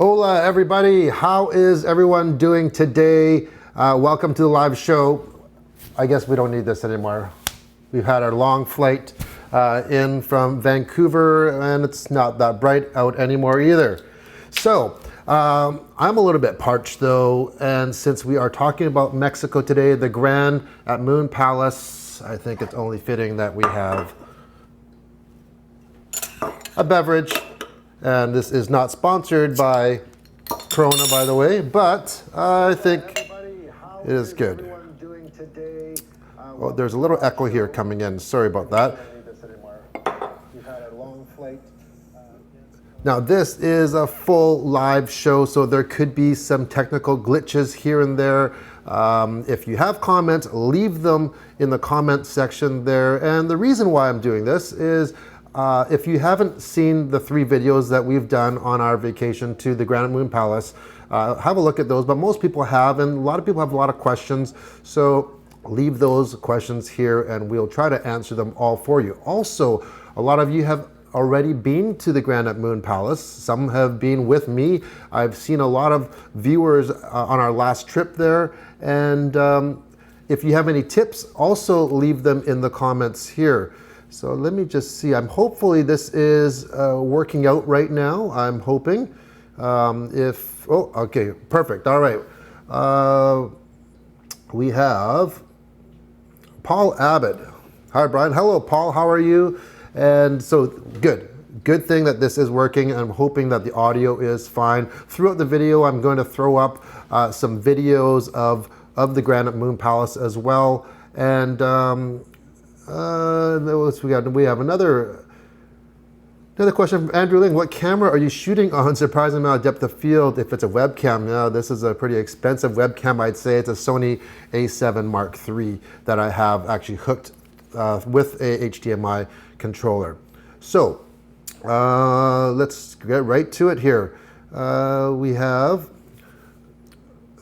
Hola everybody, how is everyone doing today? Welcome to the live show. I guess we don't need this anymore. We've had our long flight in from Vancouver and it's not that bright out anymore either. So I'm a little bit parched though, and since we are talking about Mexico today, the Grand at Moon Palace, I think it's only fitting that we have a beverage. And this is not sponsored by Corona, by the way, but I think it is good. Oh, there's a little echo here coming in. Sorry about that. Now, this is a full live show, so there could be some technical glitches here and there. If you have comments, leave them in the comment section there. And the reason why I'm doing this is if you haven't seen the 3 videos that we've done on our vacation to the Grand Moon Palace, have a look at those, but most people have, and a lot of people have a lot of questions, so leave those questions here and we'll try to answer them all for you. Also, a lot of you have already been to the Grand Moon Palace. Some have been with me. I've seen a lot of viewers on our last trip there, and if you have any tips, also leave them in the comments here. So let me just see. Hopefully this is working out right now. I'm hoping. Oh, okay, perfect. All right. We have Paul Abbott. Hi, Brian. Hello, Paul. How are you? And so good thing that this is working. I'm hoping that the audio is fine. Throughout the video, I'm going to throw up some videos of the Grand Moon Palace as well. And we have another question from Andrew Ling. What camera are you shooting on? Surprising amount of depth of field if it's a webcam. Now, this is a pretty expensive webcam, I'd say. It's a Sony A7 Mark III that I have actually hooked with a HDMI controller. So let's get right to it here. We have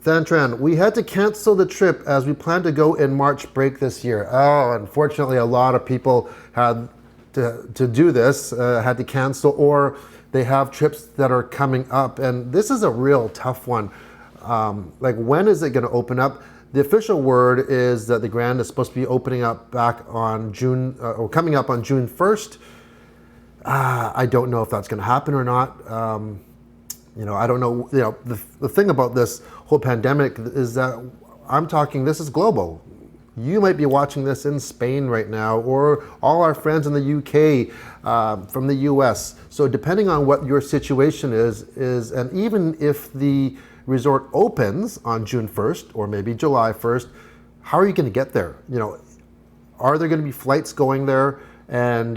Thantran, we had to cancel the trip as we planned to go in March break this year. Oh, unfortunately, a lot of people had to do this, had to cancel, or they have trips that are coming up. And this is a real tough one. Like, when is it going to open up? The official word is that the Grand is supposed to be opening up back on June, or coming up on June 1st. I don't know if that's going to happen or not. I don't know, the thing about this whole pandemic is that I'm talking, this is global. You might be watching this in Spain right now, or all our friends in the UK, from the US. So depending on what your situation is, and even if the resort opens on June 1st, or maybe July 1st, how are you gonna get there? Are there gonna be flights going there? And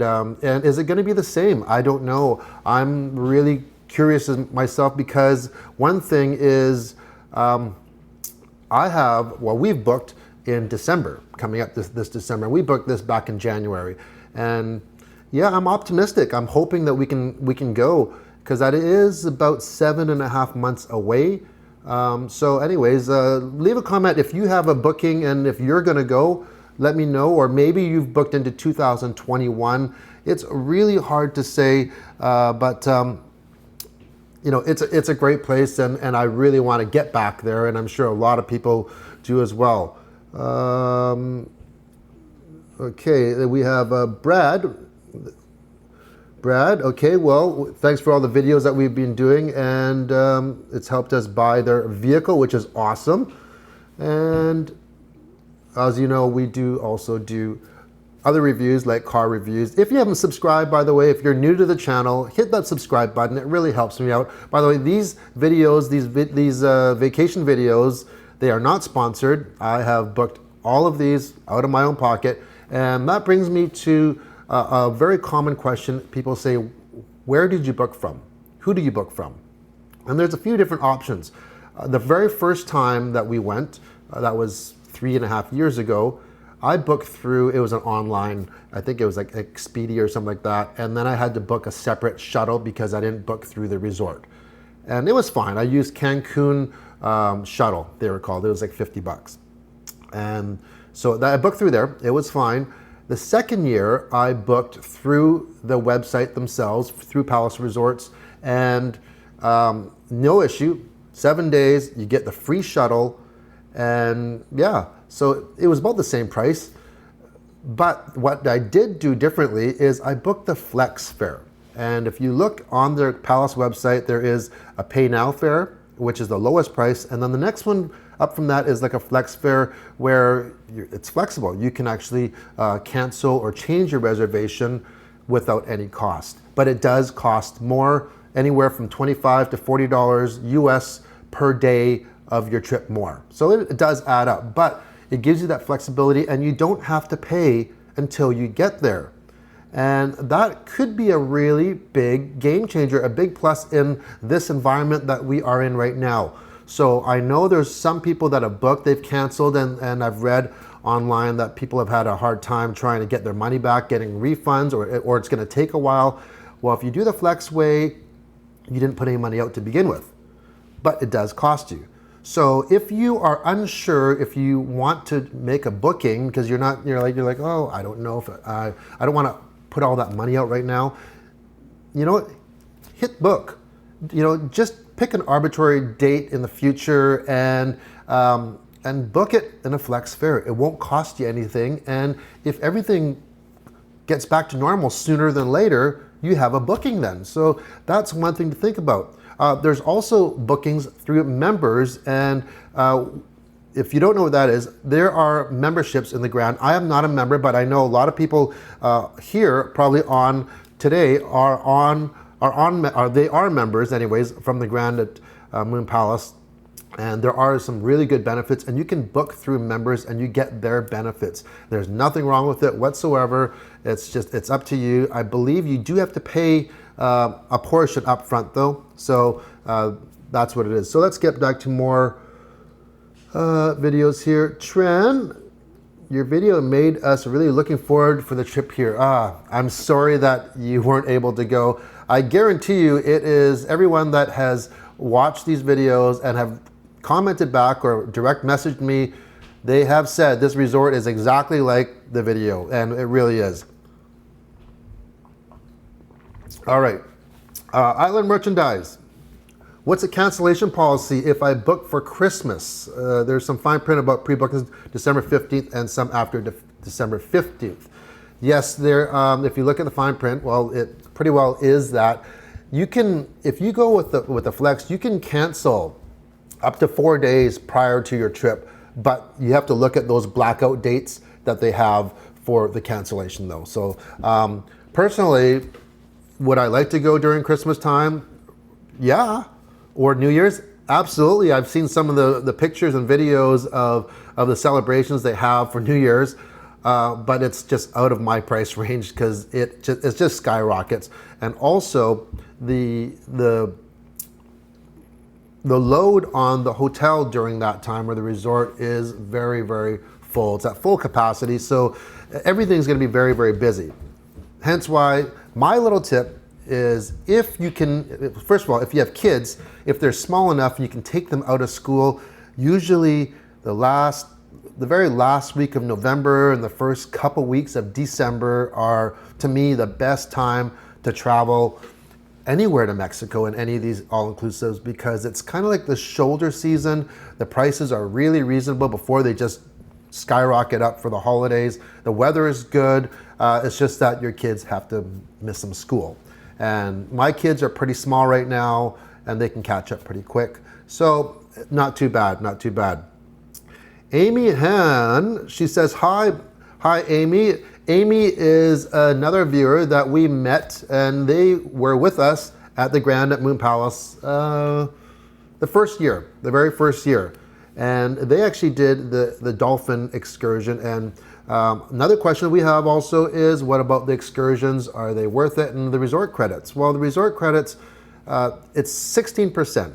is it gonna be the same? I don't know. I'm really curious myself, because one thing is we've booked in December, coming up this December. We booked this back in January, and yeah, I'm optimistic. I'm hoping that we can go, because that is about 7.5 months away. So anyways, leave a comment if you have a booking, and if you're gonna go, let me know. Or maybe you've booked into 2021. It's really hard to say, but it's a great place, and I really want to get back there, and I'm sure a lot of people do as well. Okay, we have Brad. Brad, okay, well, thanks for all the videos that we've been doing, and it's helped us buy their vehicle, which is awesome. And as you know, we also do other reviews like car reviews. If you haven't subscribed, by the way, if you're new to the channel, hit that subscribe button. It really helps me out. By the way, these videos, these vacation videos, they are not sponsored. I have booked all of these out of my own pocket. And that brings me to a very common question. People say, where did you book from? Who do you book from? And there's a few different options. The very first time that we went, that was 3.5 years ago, I booked through, it was an online, I think it was like Expedia or something like that. And then I had to book a separate shuttle because I didn't book through the resort. And it was fine. I used Cancun shuttle, they were called. It was like $50. And so I booked through there. It was fine. The second year, I booked through the website themselves, through Palace Resorts. And no issue, 7 days, you get the free shuttle, and yeah, so it was about the same price. But what I did do differently is I booked the flex fare. And if you look on their Palace website, there is a pay now fare, which is the lowest price. And then the next one up from that is like a flex fare where it's flexible. You can actually cancel or change your reservation without any cost. But it does cost more, anywhere from $25 to $40 US per day of your trip more. So it does add up. But it gives you that flexibility, and you don't have to pay until you get there. And that could be a really big game changer, a big plus in this environment that we are in right now. So I know there's some people that have booked, they've canceled, and I've read online that people have had a hard time trying to get their money back, getting refunds, or it's gonna take a while. Well, if you do the flex way, you didn't put any money out to begin with, but it does cost you. So if you are unsure, if you want to make a booking because you're like, oh, I don't know if I don't want to put all that money out right now. You know what? Hit book. You know, just pick an arbitrary date in the future and book it in a flex fare. It won't cost you anything, and if everything gets back to normal sooner than later, you have a booking then. So that's one thing to think about. There's also bookings through members, and if you don't know what that is, there are memberships in the Grand. I am not a member, but I know a lot of people here probably on today they are members anyways from the Grand at Moon Palace. And there are some really good benefits, and you can book through members and you get their benefits. There's nothing wrong with it whatsoever. It's up to you. I believe you do have to pay a portion up front though. So that's what it is. So let's get back to more videos here. Tran, your video made us really looking forward for the trip here. I'm sorry that you weren't able to go. I guarantee you it is everyone that has watched these videos and have commented back or direct messaged me, they have said this resort is exactly like the video, and it really is. All right, island merchandise. What's a cancellation policy if I book for Christmas? There's some fine print about pre-bookings December 15th and some after December 15th. Yes, there. If you look at the fine print, well, it pretty well is that. You can, if you go with the flex, you can cancel up to 4 days prior to your trip, but you have to look at those blackout dates that they have for the cancellation though. So personally, would I like to go during Christmas time? Yeah. Or New Year's? Absolutely. I've seen some of the pictures and videos of the celebrations they have for New Year's, but it's just out of my price range because it just skyrockets. And also the load on the hotel during that time or the resort is very, very full. It's at full capacity, so everything's going to be very, very busy. Hence why my little tip is, if you can, first of all, if you have kids, if they're small enough, you can take them out of school. Usually the very last week of November and the first couple weeks of December are, to me, the best time to travel anywhere to Mexico in any of these all-inclusives, because it's kind of like the shoulder season. The prices are really reasonable before they just skyrocket up for the holidays. The weather is good. It's just that your kids have to miss some school. And my kids are pretty small right now, and they can catch up pretty quick. So not too bad, not too bad. Amy Han, she says, hi Amy. Amy is another viewer that we met, and they were with us at the Grand at Moon Palace the very first year. And they actually did the dolphin excursion. And another question we have also is, what about the excursions? Are they worth it? And the resort credits? Well, the resort credits, it's 16%.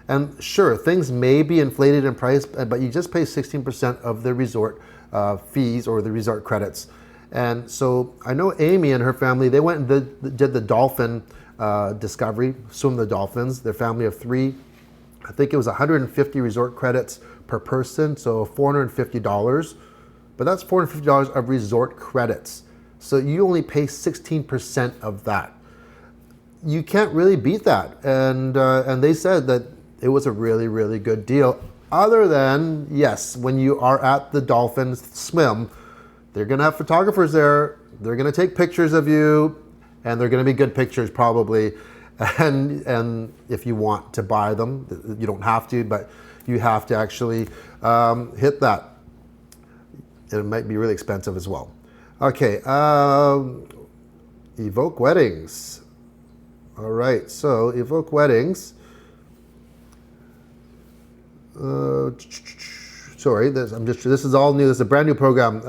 And sure, things may be inflated in price, but you just pay 16% of the resort fees or the resort credits. And so I know Amy and her family, they went and did the dolphin discovery, swim the dolphins, their family of 3. I think it was 150 resort credits per person, so $450. But that's $450 of resort credits. So you only pay 16% of that. you can't really beat that. And they said that it was a really, really good deal. Other than, yes, when you are at the dolphin swim, they're gonna have photographers there. They're gonna take pictures of you, and they're gonna be good pictures probably. And if you want to buy them, you don't have to, but you have to actually hit that. It might be really expensive as well. Okay, Evoke Weddings. All right, so Evoke Weddings. Sorry, this is all new. This is a brand new program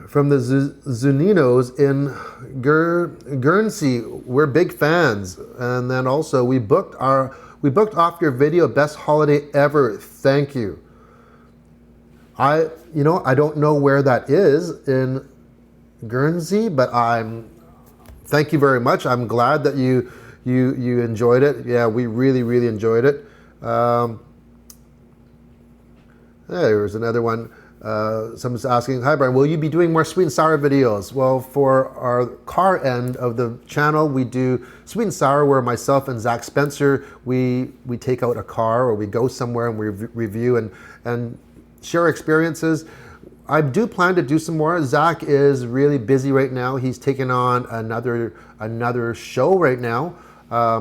from the Zuninos in Guernsey. We're big fans, and then also we booked off your video best holiday ever. Thank you. I don't know where that is in Guernsey, but thank you very much. I'm glad that you enjoyed it. Yeah, we really, really enjoyed it. There's another one. Someone's asking, hi Brian, will you be doing more sweet and sour videos? Well, for our car end of the channel, we do sweet and sour, where myself and Zach Spencer, we take out a car, or we go somewhere and we review and share experiences. I do plan to do some more. Zach is really busy right now. He's taking on another show right now.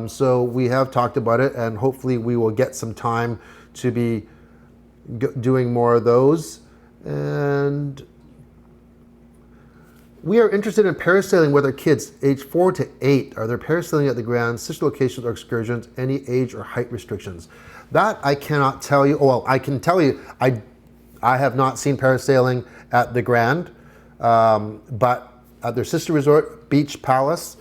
So we have talked about it, and hopefully we will get some time to be doing more of those. And we are interested in parasailing with our kids age 4 to 8. Are there parasailing at the Grand, sister locations or excursions, any age or height restrictions? That I cannot tell you. Well, I can tell you, I have not seen parasailing at the Grand, but at their sister resort, Beach Palace,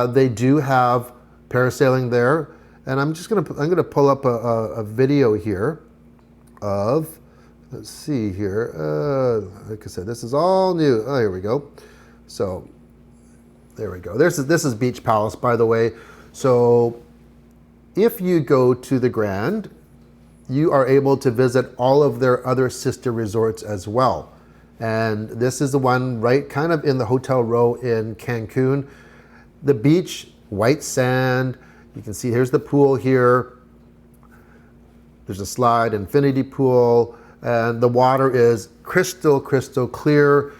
they do have parasailing there. And I'm gonna pull up a video here of, let's see here. Like I said, this is all new. Oh, here we go. So there we go. This is Beach Palace, by the way. So if you go to the Grand, you are able to visit all of their other sister resorts as well. And this is the one right kind of in the hotel row in Cancun. The beach, white sand. You can see here's the pool here. There's a slide, infinity pool, and the water is crystal clear.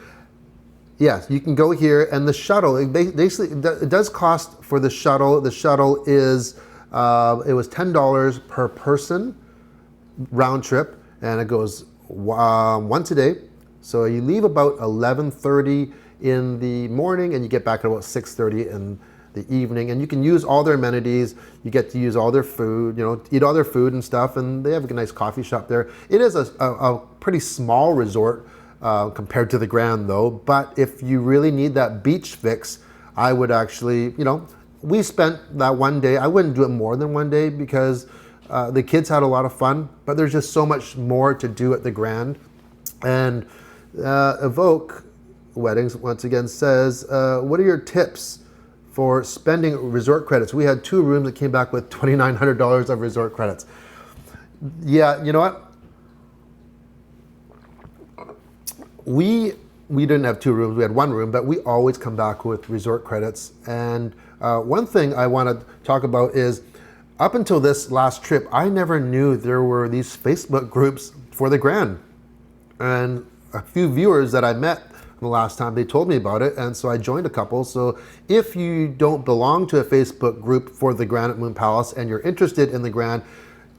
Yes, you can go here, and the shuttle, basically, it does cost for the shuttle. The shuttle is, it was $10 per person, round trip, and it goes once a day. So you leave about 11:30 in the morning, and you get back at about 6:30 in the evening, and you can use all their amenities. You get to use all their food, eat all their food and stuff, and they have a nice coffee shop there. It is a pretty small resort compared to the Grand though, but if you really need that beach fix, I would actually, we spent that one day. I wouldn't do it more than one day because the kids had a lot of fun, but there's just so much more to do at the Grand. And Evoke Weddings once again says, what are your tips for spending resort credits? We had 2 rooms that came back with $2,900 of resort credits. Yeah, you know what? We didn't have 2 rooms, we had 1 room, but we always come back with resort credits. And one thing I want to talk about is, up until this last trip, I never knew there were these Facebook groups for the Grand. And a few viewers that I met the last time, they told me about it, and so I joined a couple. So if you don't belong to a Facebook group for the Grand at Moon Palace and you're interested in the Grand,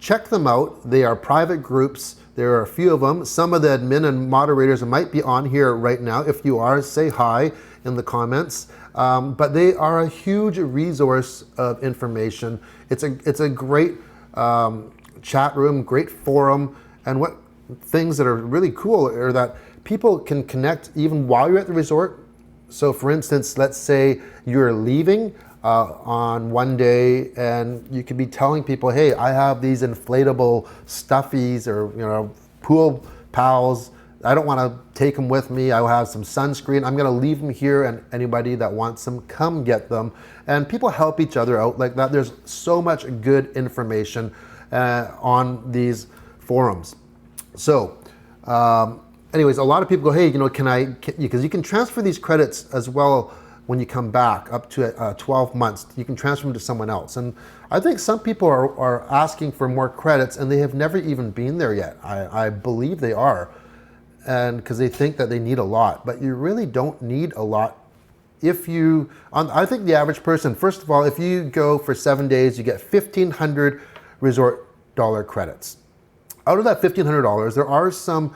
check them out. They are private groups. There are a few of them. Some of the admin and moderators might be on here right now. If you are, say hi in the comments. But they are a huge resource of information. It's a great chat room, great forum, and what things that are really cool are that people can connect even while you're at the resort. So for instance, let's say you're leaving on one day, and you could be telling people, hey, I have these inflatable stuffies or pool pals. I don't want to take them with me. I will have some sunscreen. I'm going to leave them here, and anybody that wants them, come get them. And people help each other out like that. There's so much good information on these forums. So anyways, a lot of people go, hey, because you can transfer these credits as well when you come back up to 12 months, you can transfer them to someone else. And I think some people are asking for more credits and they have never even been there yet. I believe they are, and because they think that they need a lot, but you really don't need a lot. I think the average person, first of all, if you go for 7 days, you get 1,500 resort dollar credits. Out of that $1,500, there are some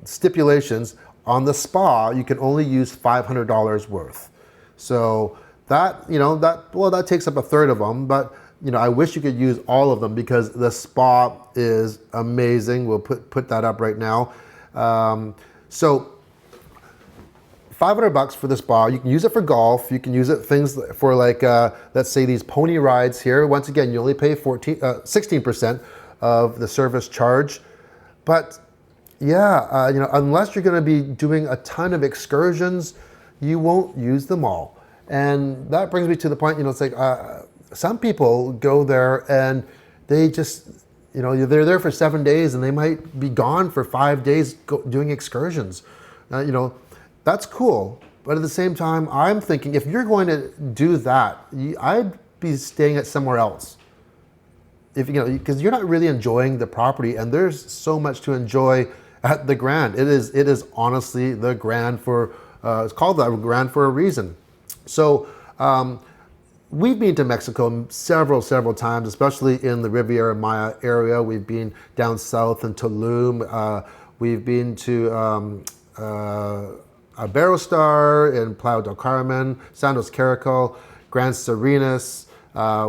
stipulations. On the spa, you can only use $500 worth. So that, that takes up a third of them, but I wish you could use all of them because the spa is amazing. We'll put that up right now. So $500 for the spa. You can use it for golf. You can use it things for like, let's say these pony rides here. Once again, you only pay 16% of the service charge. But yeah, unless you're going to be doing a ton of excursions, you won't use them all. And that brings me to the point, it's like some people go there and they just, they're there for 7 days and they might be gone for 5 days doing excursions. That's cool. But at the same time, I'm thinking if you're going to do that, I'd be staying at somewhere else. Because you're not really enjoying the property, and there's so much to enjoy at the Grand. It is honestly the Grand for, it's called the Grand for a reason. So we've been to Mexico several times, especially in the Riviera Maya area. We've been down south in Tulum. We've been to Iberostar in Playa del Carmen, Santos Caracol, Gran Serenas.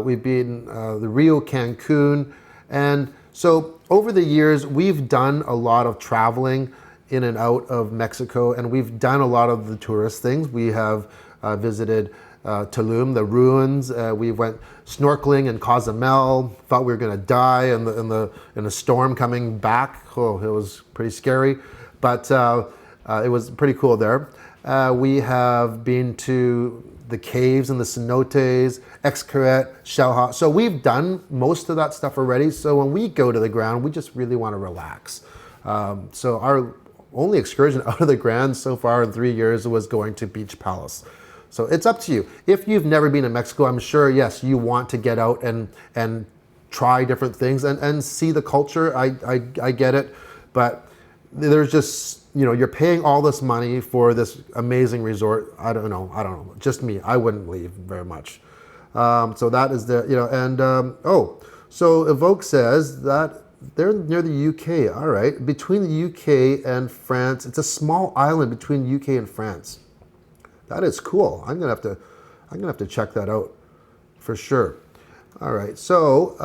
We've been the Rio Cancun. And so over the years, we've done a lot of traveling in and out of Mexico, and we've done a lot of the tourist things. We have visited Tulum, the ruins. We went snorkeling in Cozumel. Thought we were going to die in a storm coming back. Oh, it was pretty scary, but it was pretty cool there. We have been to the caves and the cenotes, Xcaret, Xel-Há. So we've done most of that stuff already. So when we go to the Grand, we just really want to relax. So our only excursion out of the Grand so far in 3 years was going to Beach Palace. So it's up to you. If you've never been to Mexico, I'm sure, yes, you want to get out and try different things and see the culture. I get it. But there's just, you're paying all this money for this amazing resort. I don't know. Just me. I wouldn't leave very much. So that is so Evoke says that they're near the UK. All right. Between the UK and France, it's a small island between UK and France. That is cool. I'm gonna have to check that out for sure. All right. So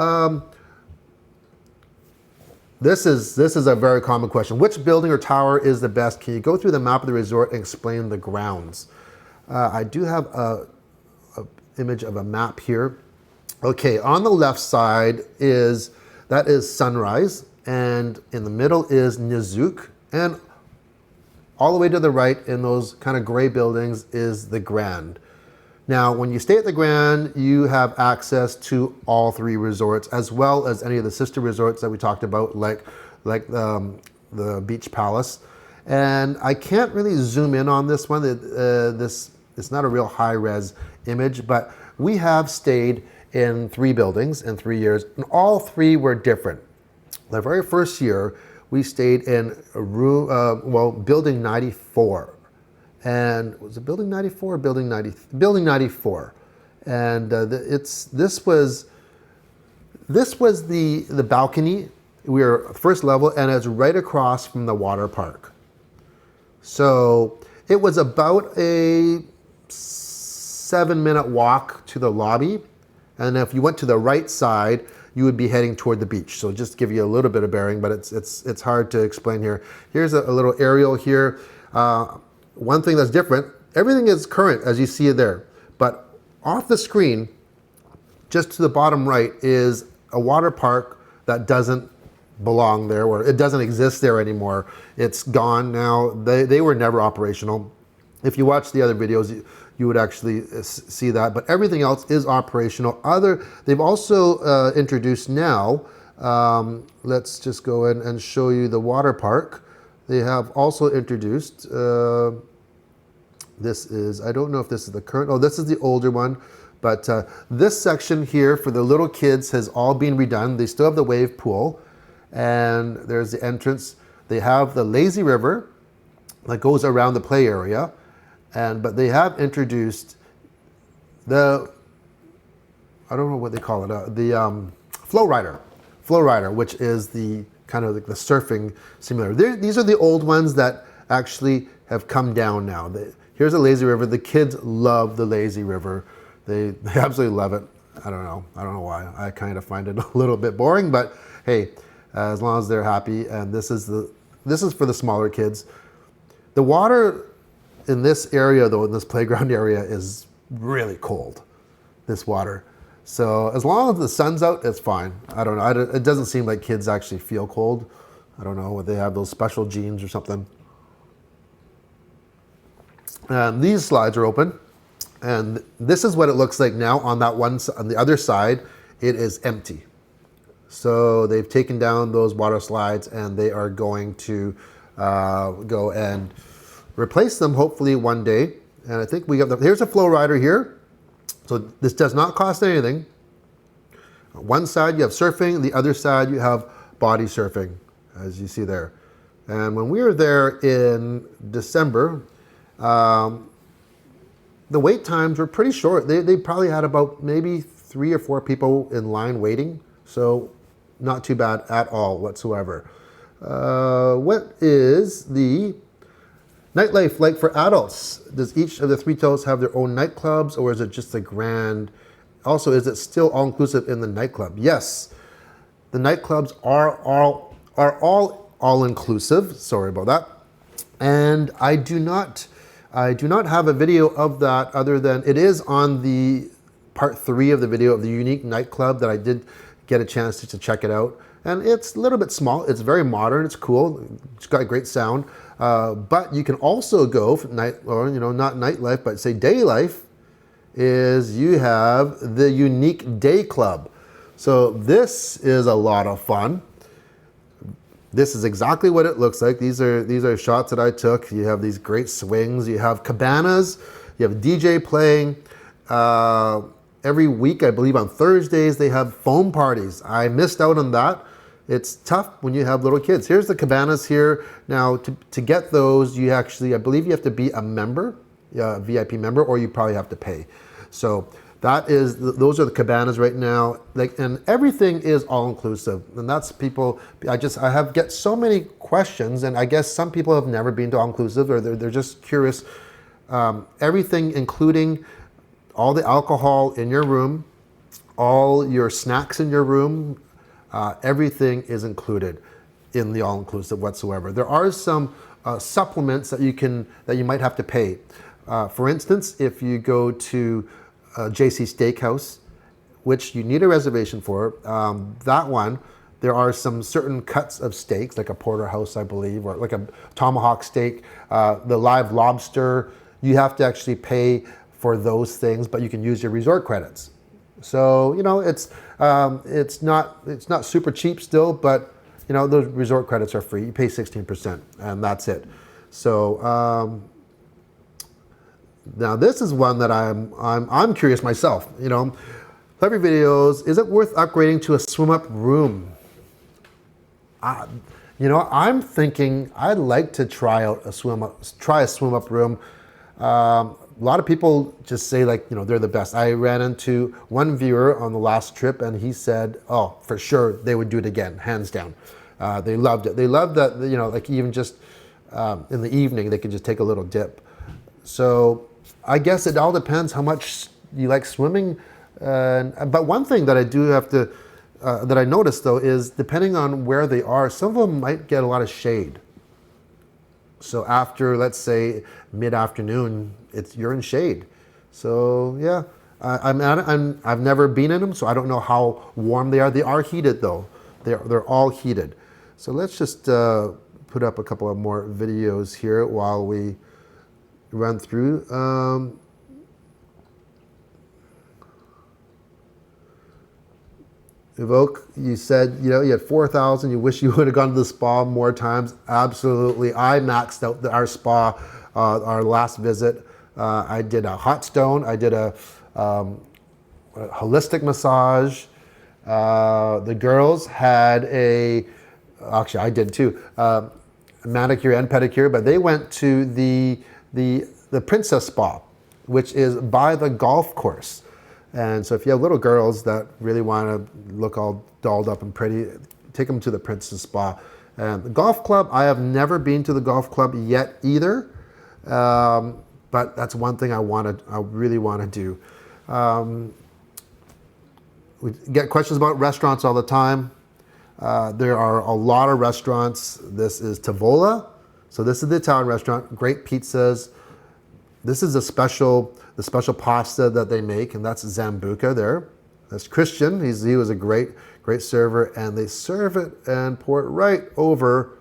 this is a very common question. Which building or tower is the best? Can you go through the map of the resort and explain the grounds? I do have a image of a map here. Okay, on the left side is Sunrise, and in the middle is Nizuc, and all the way to the right in those kind of gray buildings is the Grand. Now, when you stay at the Grand, you have access to all three resorts, as well as any of the sister resorts that we talked about, like the Beach Palace. And I can't really zoom in on this one. It's not a real high-res image, but we have stayed in 3 buildings in 3 years, and all 3 were different. The very first year, we stayed in building 94. And was it building 94 or building 90? Building 94. And this was the balcony. We were first level, and it's right across from the water park. So it was about a 7-minute walk to the lobby. And if you went to the right side, you would be heading toward the beach. So just to give you a little bit of bearing, but it's hard to explain here. Here's a little aerial here. One thing that's different, everything is current as you see it there, but off the screen, just to the bottom right, is a water park that doesn't belong there, or it doesn't exist there anymore. It's gone now. They were never operational. If you watch the other videos, you would actually see that, but everything else is operational. They've also introduced now, let's just go in and show you the water park. They have also introduced This is, I don't know if this is the current, oh, this is the older one. But this section here for the little kids has all been redone. They still have the wave pool, and there's the entrance. They have the lazy river that goes around the play area, but they have introduced the, I don't know what they call it, the flow rider, which is the kind of like the surfing simulator. These are the old ones that actually have come down now. Here's a lazy river. The kids love the lazy river. They absolutely love it. I don't know why. I kind of find it a little bit boring, but hey, as long as they're happy. And this is for the smaller kids. The water in this area, though, in this playground area, is really cold. This water. So as long as the sun's out, it's fine. I don't know. It doesn't seem like kids actually feel cold. I don't know whether they have those special genes or something. And these slides are open. And this is what it looks like now on that one, on the other side, it is empty. So they've taken down those water slides and they are going to go and replace them hopefully one day. And I think we got here's a flow rider here. So this does not cost anything. On one side you have surfing, the other side you have body surfing, as you see there. And when we were there in December, the wait times were pretty short. They probably had about maybe 3 or 4 people in line waiting. So not too bad at all whatsoever. What is the Nightlife like for adults? Does each of the 3 hotels have their own nightclubs, or is it just a grand? Also, is it still all-inclusive in the nightclub? Yes, the nightclubs are all inclusive. Sorry about that. And I do not have a video of that other than it is on the part 3 of the video of the unique nightclub that I did get a chance to check it out. And it's a little bit small. It's very modern. It's cool. It's got great sound. But you can also go for night, or not nightlife, but say day life. Is you have the unique day club. So this is a lot of fun. This is exactly what it looks like. These are shots that I took. You have these great swings. You have cabanas. You have a DJ playing. Every week, I believe on Thursdays, they have foam parties. I missed out on that. It's tough when you have little kids. Here's the cabanas here. Now, to get those, you actually, I believe you have to be a member, a VIP member, or you probably have to pay. So those are the cabanas right now. And everything is all inclusive. And that's people, I get so many questions, and I guess some people have never been to all inclusive, or they're just curious. Everything, including all the alcohol in your room, all your snacks in your room, everything is included in the all-inclusive whatsoever. There are some supplements that you might have to pay. For instance, if you go to JC Steakhouse, which you need a reservation for, that one, there are some certain cuts of steaks, like a porterhouse, I believe, or like a tomahawk steak, the live lobster. You have to actually pay for those things, but you can use your resort credits. So it's not super cheap still, but those resort credits are free. You pay 16%, and that's it. So now this is one that I'm curious myself. Clever videos. Is it worth upgrading to a swim up room? I'm thinking I'd like to try out a swim up room. A lot of people just say they're the best. I ran into one viewer on the last trip, and he said, "Oh, for sure they would do it again, hands down." They loved it. They loved that even just in the evening they could just take a little dip. So I guess it all depends how much you like swimming. But one thing that I do have to that I noticed though is depending on where they are, some of them might get a lot of shade. So after, let's say, mid-afternoon, you're in shade. So yeah, I've never been in them, so I don't know how warm they are. They are heated though. They're all heated. So let's just put up a couple of more videos here while we run through. Evoke, you said you had 4,000. You wish you would have gone to the spa more times. Absolutely, I maxed out our spa, our last visit. I did a hot stone. I did a holistic massage. The girls had actually I did too, manicure and pedicure, but they went to the Princess Spa, which is by the golf course. And so if you have little girls that really want to look all dolled up and pretty, take them to the Princess Spa. And the golf club, I have never been to the golf club yet either, but that's one thing I really want to do. We get questions about restaurants all the time. There are a lot of restaurants. This is Tavola. So this is the Italian restaurant, great pizzas. This is the special pasta that they make, and that's Zambuca there. That's Christian. He was a great server, and they serve it and pour it right over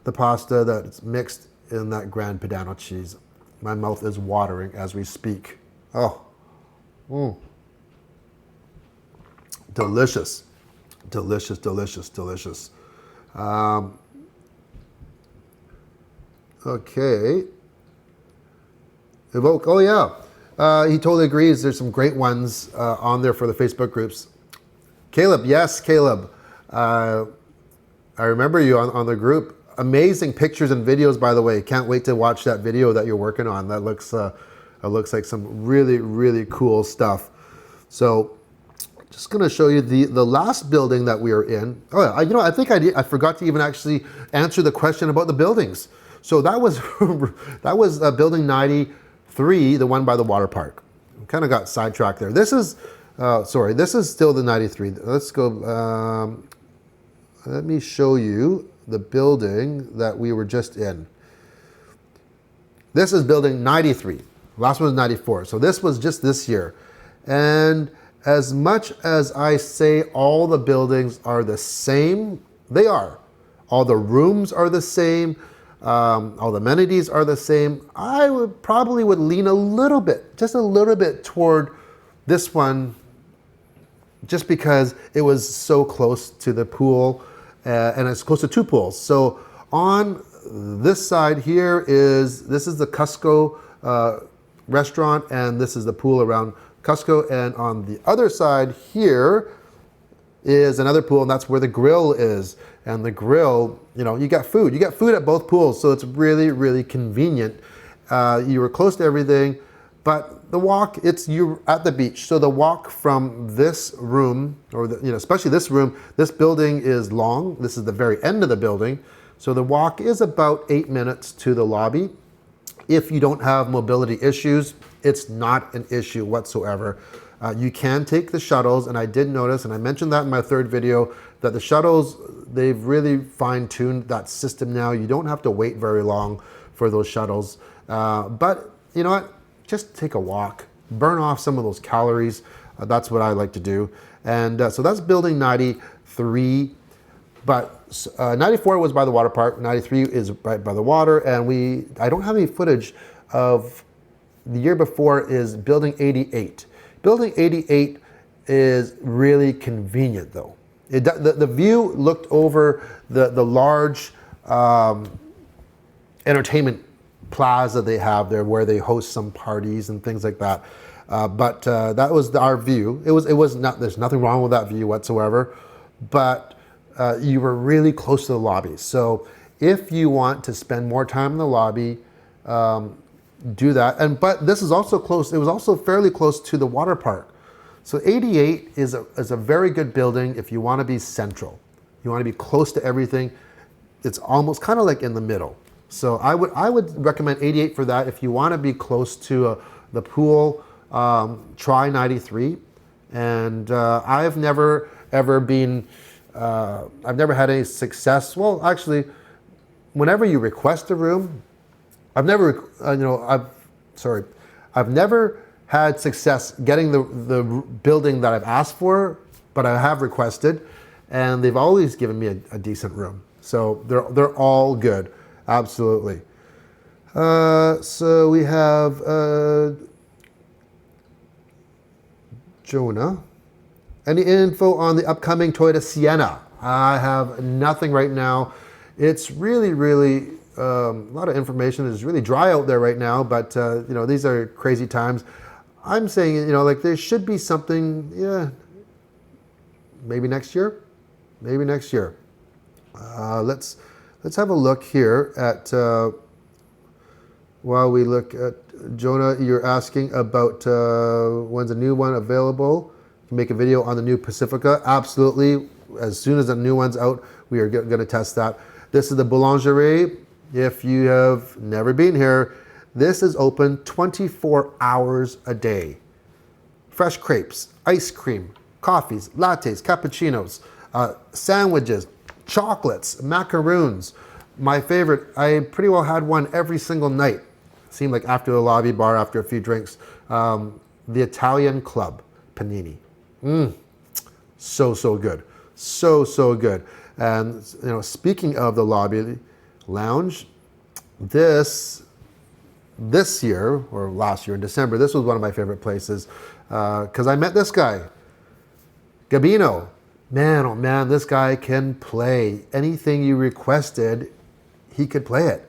the pasta that's mixed in that Gran Padano cheese. My mouth is watering as we speak. Oh, delicious, delicious, delicious, delicious. Okay. Evoke, oh yeah. He totally agrees. There's some great ones on there for the Facebook groups. Caleb, yes, Caleb. I remember you on the group. Amazing pictures and videos, by the way. Can't wait to watch that video that you're working on. That looks like some really, really cool stuff. So just going to show you the last building that we are in. Oh yeah, I think I forgot to even actually answer the question about the buildings. So that was building 93, the one by the water park. Kind of got sidetracked there. This is this is still the 93. Let's go. Let me show you the building that we were just in. This is building 93. Last one was 94. So this was just this year. And as much as I say all the buildings are the same, they are. All the rooms are the same. All the amenities are the same. I would probably lean a little bit, just a little bit toward this one, just because it was so close to the pool, and it's close to two pools. So on this side here this is the Cusco restaurant, and this is the pool around Cusco, and on the other side here is another pool, and that's where the grill is. And the grill, you got food. You got food at both pools, so it's really, really convenient. You were close to everything, but the walk, you're at the beach. So the walk from this room, or especially this room, this building is long. This is the very end of the building. So the walk is about 8 minutes to the lobby. If you don't have mobility issues, it's not an issue whatsoever. You can take the shuttles, and I did notice, and I mentioned that in my third video, that the shuttles, they've really fine-tuned that system now. You don't have to wait very long for those shuttles. But you know what? Just take a walk, burn off some of those calories. That's what I like to do. And so that's building 93. But 94 was by the water park. 93 is right by the water. And I don't have any footage of the year before is building 88. Building 88 is really convenient though. The view looked over the large entertainment plaza they have there, where they host some parties and things like that. But that was our view. It was not. There's nothing wrong with that view whatsoever. But you were really close to the lobby. So if you want to spend more time in the lobby, do that. But this is also close. It was also fairly close to the water park. So 88 is a very good building if you want to be central. You want to be close to everything. It's almost kind of like in the middle. So I would recommend 88 for that. If you want to be close to the pool, try 93. And I've never ever been, I've never had any success. Well, actually, whenever you request a room, I've never had success getting the building that I've asked for, but I have requested, and they've always given me a decent room. So they're all good, absolutely. So we have Jonah. Any info on the upcoming Toyota Sienna? I have nothing right now. It's really, really lot of information. It's really dry out there right now, but you know, these are crazy times. I'm saying, you know, like there should be something, yeah, maybe next year, maybe next year. Let's have a look here at, while we look at, Jonah, you're asking about when's a new one available. You can make a video on the new Pacifica. Absolutely. As soon as the new one's out, we are going to test that. This is the Boulangerie. If you have never been here, this is open 24 hours a day. Fresh crepes, ice cream, coffees, lattes, cappuccinos, sandwiches, chocolates, macaroons. My favorite, I pretty well had one every single night. Seemed like after the lobby bar, after a few drinks. The Italian Club panini. So good. So good. And you know, speaking of the lobby lounge, this year, or last year in December, this was one of my favorite places because I met this guy, Gabino. Man, oh man, this guy can play. Anything you requested, he could play it.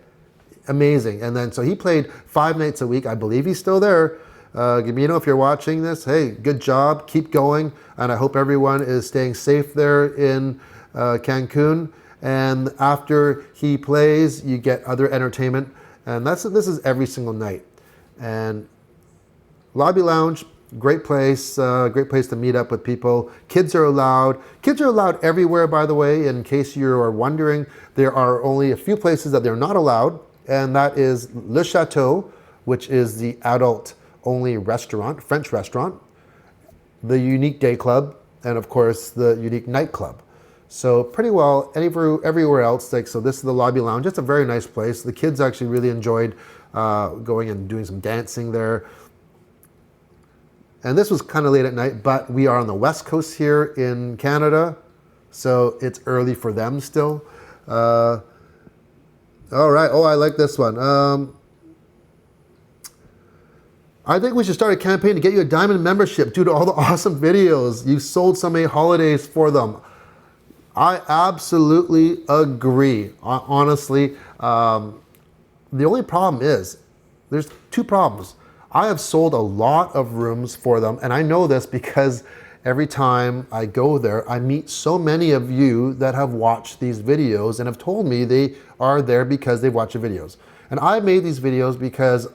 Amazing. And then, so he played 5 nights a week. I believe he's still there. Gabino, if you're watching this, hey, good job. Keep going. And I hope everyone is staying safe there in Cancun. And after he plays, you get other entertainment. And this is every single night. And Lobby Lounge, great place to meet up with people. Kids are allowed. Kids are allowed everywhere, by the way. In case you are wondering, there are only a few places that they're not allowed. And that is Le Chateau, which is the adult-only restaurant, French restaurant, the Unique Day Club, and of course the Unique Night Club. So pretty well everywhere else. Like, so this is the Lobby Lounge. It's a very nice place. The kids actually really enjoyed going and doing some dancing there. And this was kind of late at night, but we are on the West Coast here in Canada, so it's early for them still. All right. Oh, I like this one. I think we should start a campaign to get you a diamond membership due to all the awesome videos. You've sold so many holidays for them. I absolutely agree. Honestly, the only problem is there's 2 problems. I have sold a lot of rooms for them, and I know this because every time I go there, I meet so many of you that have watched these videos and have told me they are there because they've watched the videos. And I made these videos because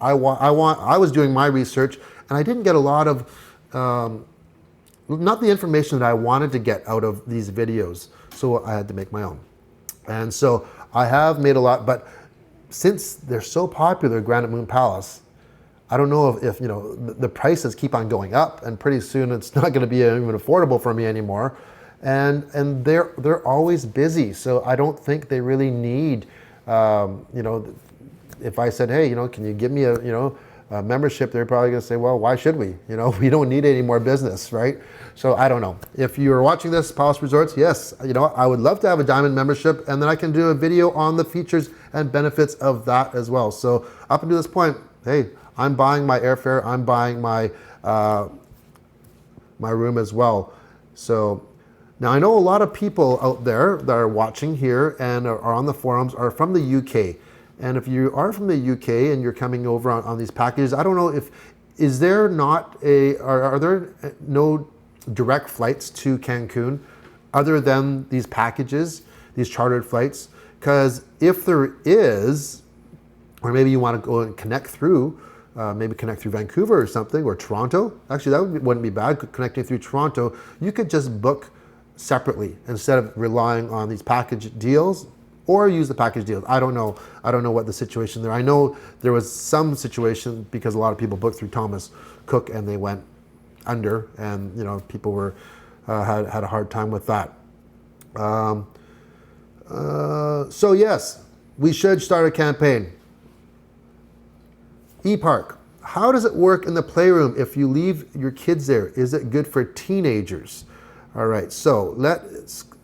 I was doing my research, and I didn't get a lot of, not the information that I wanted to get out of these videos. So I had to make my own. And so I have made a lot, but since they're so popular, Granite Moon Palace, I don't know if you know, the prices keep on going up, and pretty soon it's not going to be even affordable for me anymore. And they're always busy, so I don't think they really need, you know, if I said, hey, you know, can you give me a membership? They're probably going to say, well, why should we? You know, we don't need any more business, right? So I don't know. If you're watching this, Palace Resorts, yes, you know, I would love to have a diamond membership, and then I can do a video on the features and benefits of that as well. So up until this point, hey, I'm buying my airfare. I'm buying my my room as well. So now I know a lot of people out there that are watching here and are on the forums are from the UK. And if you are from the UK and you're coming over on these packages, I don't know if, is there not are there no direct flights to Cancun other than these packages, these chartered flights? Because if there is, or maybe you want to go and connect through, maybe connect through Vancouver or something, or Toronto. Actually, that wouldn't be bad, connecting through Toronto. You could just book separately instead of relying on these package deals, or use the package deals. I don't know what the situation there. I know there was some situation because a lot of people booked through Thomas Cook and they went under, and you know, people were had a hard time with that. So yes, we should start a campaign. E-Park, how does it work in the playroom if you leave your kids there? Is it good for teenagers? All right, so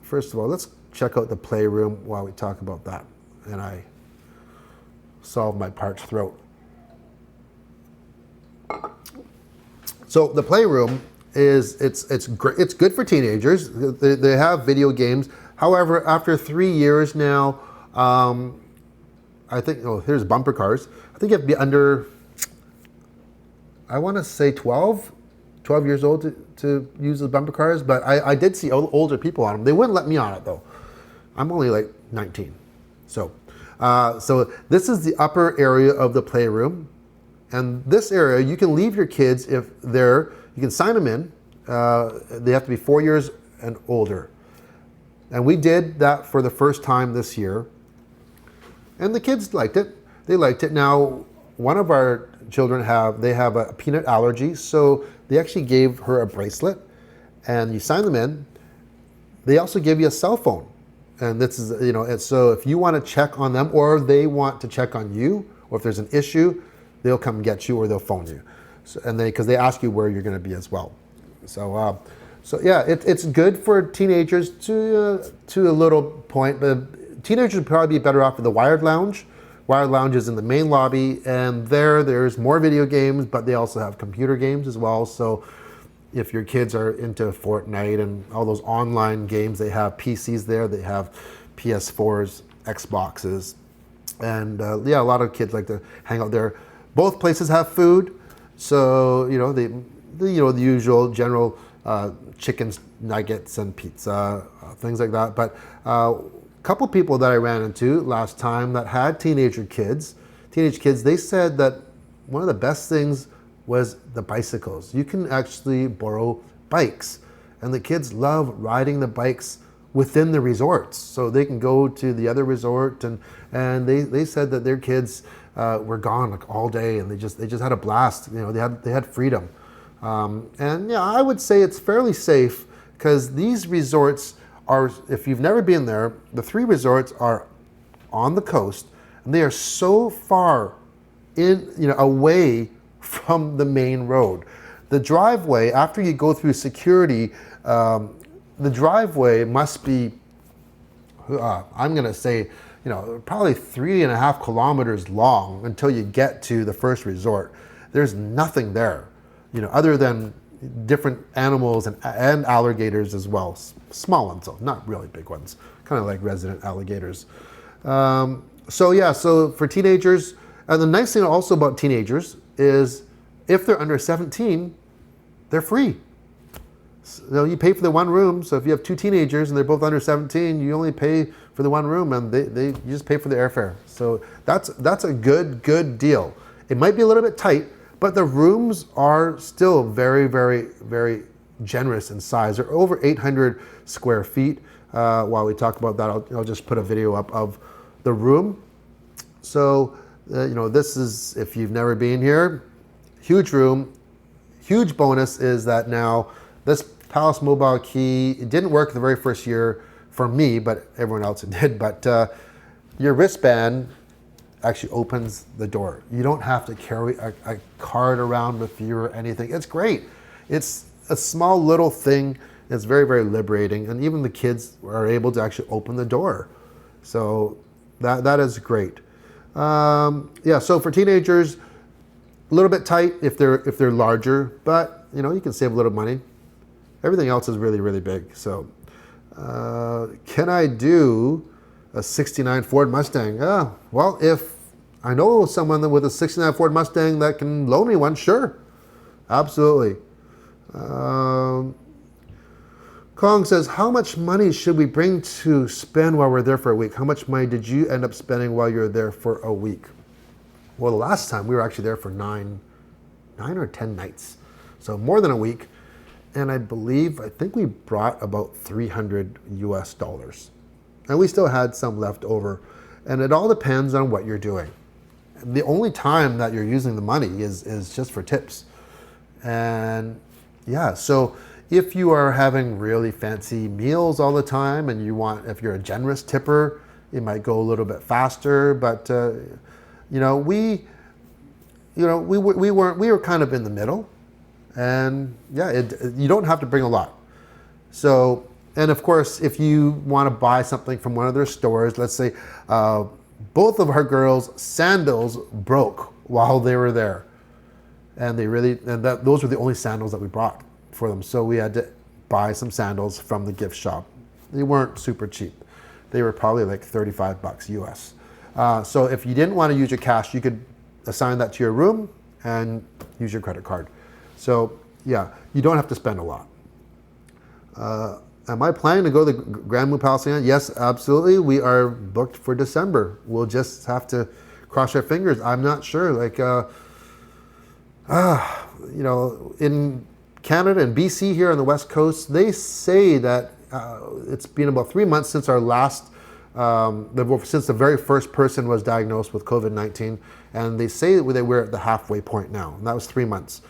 first of all, let's check out the playroom while we talk about that. And I solve my parched throat. So the playroom it's great. It's good for teenagers. They have video games. However, after 3 years now, I think, oh, here's bumper cars. I think you have to be under, I want to say 12 years old to use the bumper cars, but I did see older people on them. They wouldn't let me on it though. I'm only like 19. So this is the upper area of the playroom. And this area, you can leave your kids if you can sign them in. They have to be 4 years and older. And we did that for the first time this year. And the kids liked it. They liked it. Now, one of our children have a peanut allergy, so they actually gave her a bracelet, and you sign them in. They also give you a cell phone. And this is, and so if you want to check on them or they want to check on you, or if there's an issue, they'll come get you or they'll phone you. So, and because they ask you where you're going to be as well. So yeah, it's good for teenagers to a little point, but teenagers would probably be better off in the Wired Lounge. Wired Lounge is in the main lobby, and there's more video games, but they also have computer games as well. So if your kids are into Fortnite and all those online games, they have PCs there, they have PS4s, Xboxes, and yeah, a lot of kids like to hang out there. Both places have food, so the usual general chicken nuggets and pizza, things like that. But a couple people that I ran into last time that had teenage kids, they said that one of the best things was the bicycles. You can actually borrow bikes, and the kids love riding the bikes within the resorts. So they can go to the other resort, and they said that their kids were gone like all day, and they just had a blast. They had freedom. And yeah, I would say it's fairly safe because these resorts are, if you've never been there, the 3 resorts are on the coast, and they are so far away from the main road. The driveway, after you go through security, the driveway must be, I'm gonna say, probably 3.5 kilometers long until you get to the first resort. There's nothing there, other than different animals and alligators as well. Small ones, though, not really big ones, kind of like resident alligators. So for teenagers, and the nice thing also about teenagers is if they're under 17, they're free. So you pay for the one room. So if you have 2 teenagers and they're both under 17, you only pay for the one room, and you just pay for the airfare. So that's a good deal. It might be a little bit tight, but the rooms are still very, very, very generous in size. They're over 800 square feet. While we talk about that, I'll just put a video up of the room. So this is, if you've never been here, huge room. Huge bonus is that now this Palace Mobile Key, it didn't work the very first year for me, but everyone else it did. But your wristband actually opens the door. You don't have to carry a card around with you or anything. It's great. It's a small little thing. It's very, very liberating. And even the kids are able to actually open the door. So that is great. Yeah, so for teenagers, a little bit tight if they're larger, but you can save a little money. Everything else is really, really big. So can I do a 69 Ford Mustang? Well, if I know someone with a 69 Ford Mustang that can loan me one, sure, absolutely. Kong says, how much money should we bring to spend while we're there for a week? How much money did you end up spending while you were there for a week? Well, the last time we were actually there for 9 or 10 nights. So more than a week. And I think we brought about $300 US. And we still had some left over. And it all depends on what you're doing. The only time that you're using the money is just for tips. And yeah, so if you are having really fancy meals all the time and if you're a generous tipper, it might go a little bit faster. But we were kind of in the middle. And yeah, you don't have to bring a lot. So, and of course, if you want to buy something from one of their stores, let's say both of our girls' sandals broke while they were there. And those were the only sandals that we brought for them. So we had to buy some sandals from the gift shop. They weren't super cheap. They were probably like $35 US. So if you didn't want to use your cash, you could assign that to your room and use your credit card. So yeah, you don't have to spend a lot. Am I planning to go to the Grand Moon Palace again? Yes, absolutely. We are booked for December. We'll just have to cross our fingers. I'm not sure. Like, in Canada and BC here on the West Coast, they say that it's been about 3 months since our last, since the very first person was diagnosed with COVID-19, and they say that we're at the halfway point now, and that was 3 months.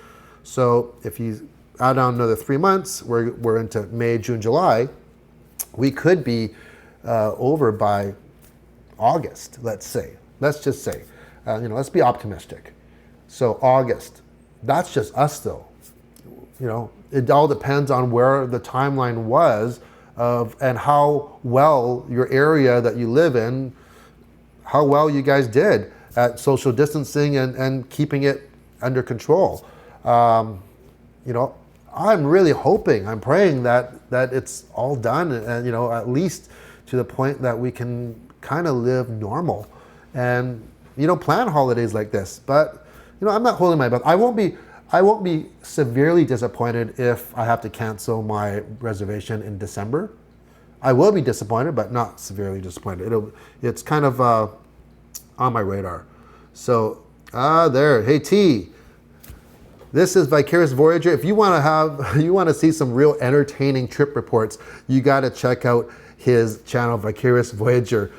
So if you add on another 3 months, we're into May, June, July, we could be over by August, let's say. Let's just say, let's be optimistic. So August, that's just us though. It all depends on where the timeline was and how well your area that you live in, how well you guys did at social distancing and keeping it under control. I'm really hoping, I'm praying that it's all done and, at least to the point that we can kind of live normal and, plan holidays like this. But, I'm not holding my breath. I won't be severely disappointed if I have to cancel my reservation in December. I will be disappointed, but not severely disappointed. It's kind of on my radar. So, there, hey T. This is Vicarious Voyager. If you want to see some real entertaining trip reports, you got to check out his channel, Vicarious Voyager.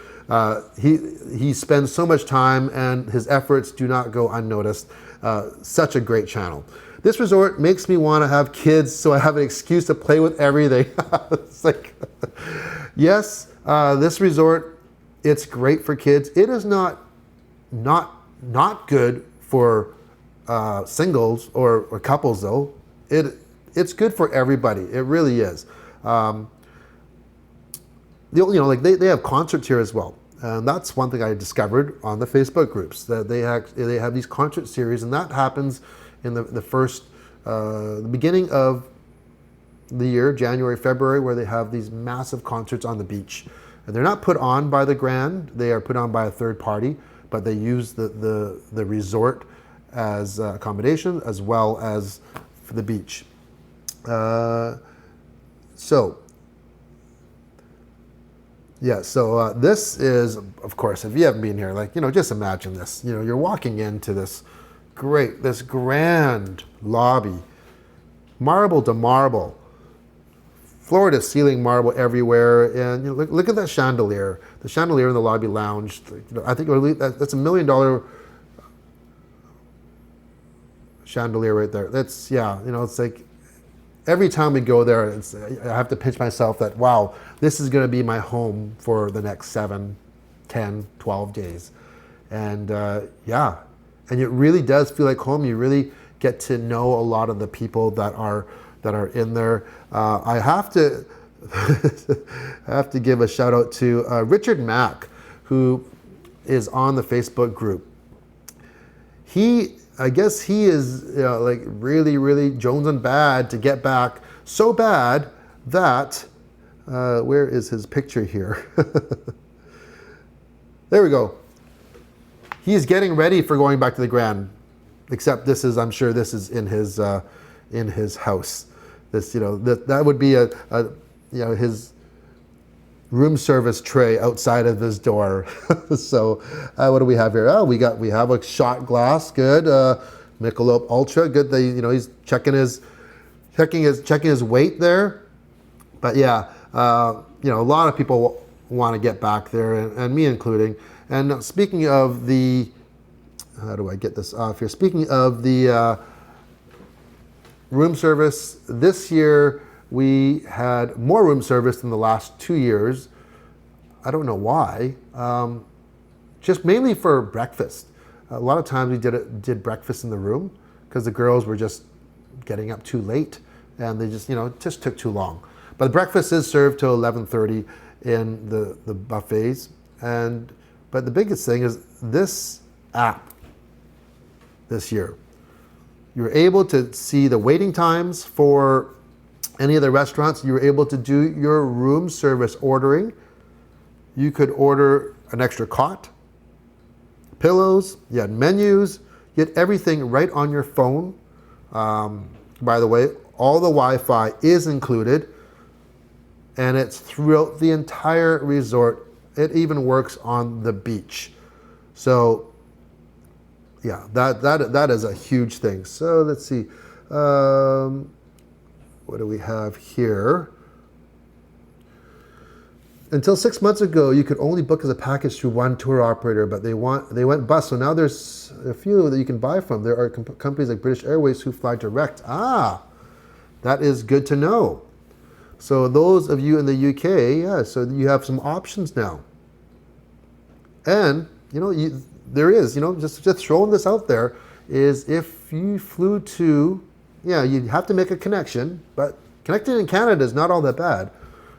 He spends so much time and his efforts do not go unnoticed. Such a great channel. This resort makes me want to have kids so I have an excuse to play with everything. It's like, yes, this resort, it's great for kids. It is not good for singles or couples though. It's good for everybody. It really is. They have concerts here as well. And that's one thing I discovered on the Facebook groups, that they have these concert series, and that happens in the beginning of the year, January, February, where they have these massive concerts on the beach. And they're not put on by the Grand, they are put on by a third party, but they use the resort as accommodation as well as for the beach. This is, of course, if you haven't been here, just imagine this. You're walking into this grand lobby, marble to marble, floor to ceiling marble everywhere, and look at that chandelier. The chandelier in the lobby lounge. I think that's $1 million chandelier right there. That's it's like every time we go there, I have to pinch myself that, wow, this is going to be my home for the next 7, 10, 12 days. And and it really does feel like home. You really get to know a lot of the people that are in there. I have to give a shout out to Richard Mack, who is on the Facebook group. I guess he is really, really jonesing bad to get back, so bad that, where is his picture here? There we go. He's getting ready for going back to the Grand, except I'm sure this is in his house. This, that would be his room service tray outside of his door. So what do we have here? We have a shot glass, good. Michelob Ultra, good. He's checking his weight there. But a lot of people want to get back there, and me including. And speaking of the, how do I get this off here? Speaking of the room service, this year we had more room service than the last 2 years. I don't know why. Just mainly for breakfast. A lot of times we did breakfast in the room because the girls were just getting up too late and they just, it just took too long. But the breakfast is served till 11:30 in the buffets. But the biggest thing is this app this year. You're able to see the waiting times for any of the restaurants. You're able to do your room service ordering. You could order an extra cot. pillows, you had menus, you had everything right on your phone. By the way, all the Wi-Fi is included, and it's throughout the entire resort. It even works on the beach. So yeah, that is a huge thing. So let's see, what do we have here? Until 6 months ago, you could only book as a package through one tour operator, but they went bust. So now there's a few that you can buy from. There are companies like British Airways who fly direct. Ah, that is good to know. So those of you in the UK, yeah, so you have some options now. And, there is, just throwing this out there, is if you flew to, yeah, you'd have to make a connection, but connecting in Canada is not all that bad.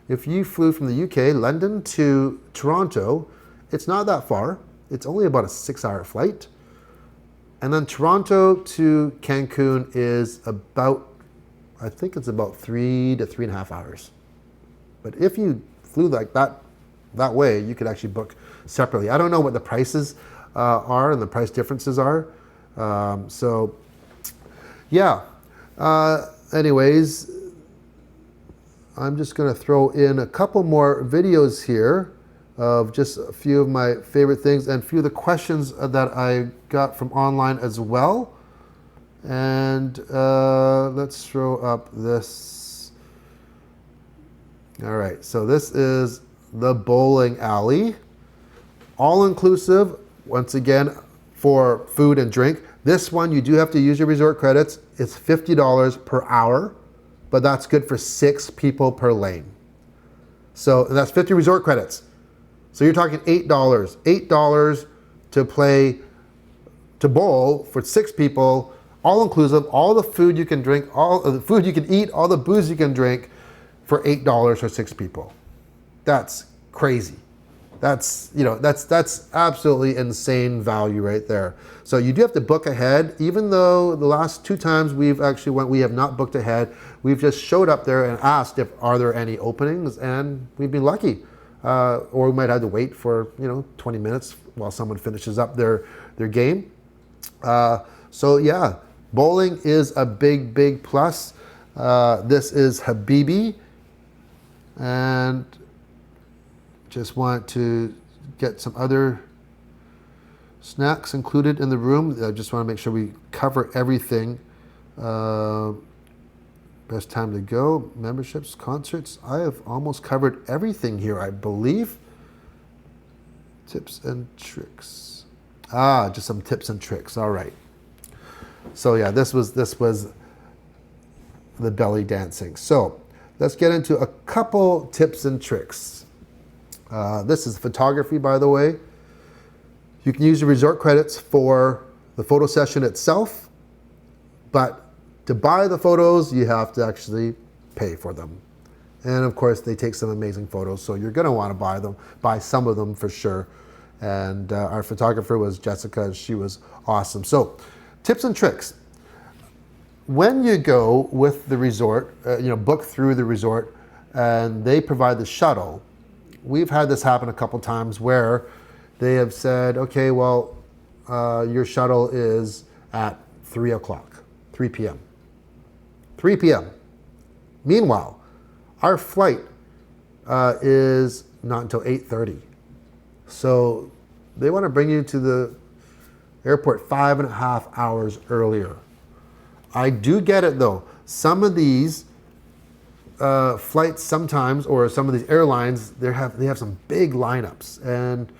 If you flew from the UK, London to Toronto, it's not that far. It's only about a 6-hour flight. And then Toronto to Cancun is about, I think it's about 3 to 3.5 hours. But if you flew like that way, you could actually book separately. I don't know what the prices are and the price differences are. So yeah, anyways, I'm just going to throw in a couple more videos here of just a few of my favorite things and a few of the questions that I got from online as well. And let's throw up this. All right, so this is the bowling alley. All inclusive, once again, for food and drink. This one, you do have to use your resort credits. It's $50 per hour. But that's good for 6 people per lane. So that's 50 resort credits. So you're talking $8. $8 to bowl for 6 people, all inclusive, all the food you can drink, all of the food you can eat, all the booze you can drink for $8 for 6 people. That's crazy. That's absolutely insane value right there. So you do have to book ahead, even though the last 2 times we have not booked ahead. We've just showed up there and asked if are there any openings, and we've been lucky. Or we might have to wait for 20 minutes while someone finishes up their game. So yeah, bowling is a big plus. This is Habibi, and just want to get some other snacks included in the room. I just want to make sure we cover everything. Best time to go, memberships, concerts. I have almost covered everything here, I believe. Tips and tricks. Just some tips and tricks. All right. So yeah, this was the belly dancing. So let's get into a couple tips and tricks. This is photography, by the way. You can use your resort credits for the photo session itself, but to buy the photos, you have to actually pay for them. And of course, they take some amazing photos, so you're gonna wanna buy some of them for sure. And our photographer was Jessica, and she was awesome. So, tips and tricks. When you go with the resort, book through the resort, and they provide the shuttle, we've had this happen a couple times where they have said, okay, well, your shuttle is at 3 p.m. 3 p.m. Meanwhile, our flight is not until 8:30. So they want to bring you to the airport 5.5 hours earlier. I do get it though. Some of these flights sometimes, or some of these airlines, they have some big lineups, and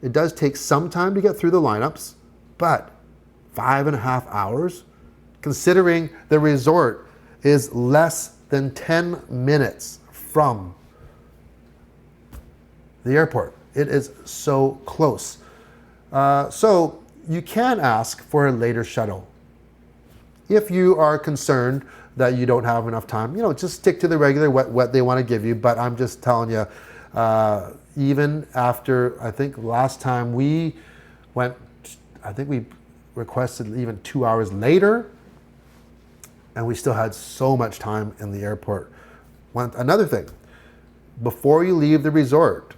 it does take some time to get through the lineups, but 5.5 hours, considering the resort is less than 10 minutes from the airport. It is so close. So you can ask for a later shuttle. If you are concerned that you don't have enough time, just stick to the regular what they want to give you. But I'm just telling you, even after, I think last time we went, I think we requested even 2 hours later, and we still had so much time in the airport. Another thing, before you leave the resort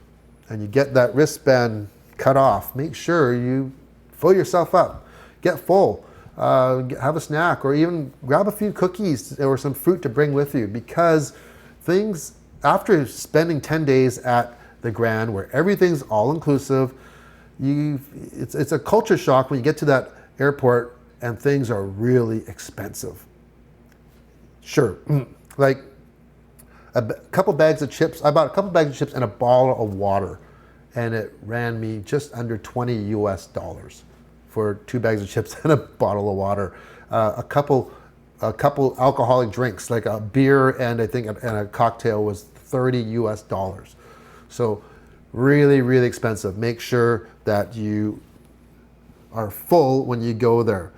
and you get that wristband cut off, make sure you fill yourself up, get full, have a snack, or even grab a few cookies or some fruit to bring with you, because things, after spending 10 days at the Grand where everything's all inclusive, it's a culture shock when you get to that airport and things are really expensive. Sure, like a couple bags of chips. I bought a couple bags of chips and a bottle of water, and it ran me just under $20 US for 2 bags of chips and a bottle of water. A couple alcoholic drinks, like a beer and I think and a cocktail, was $30 US. So really, really expensive. Make sure that you are full when you go there.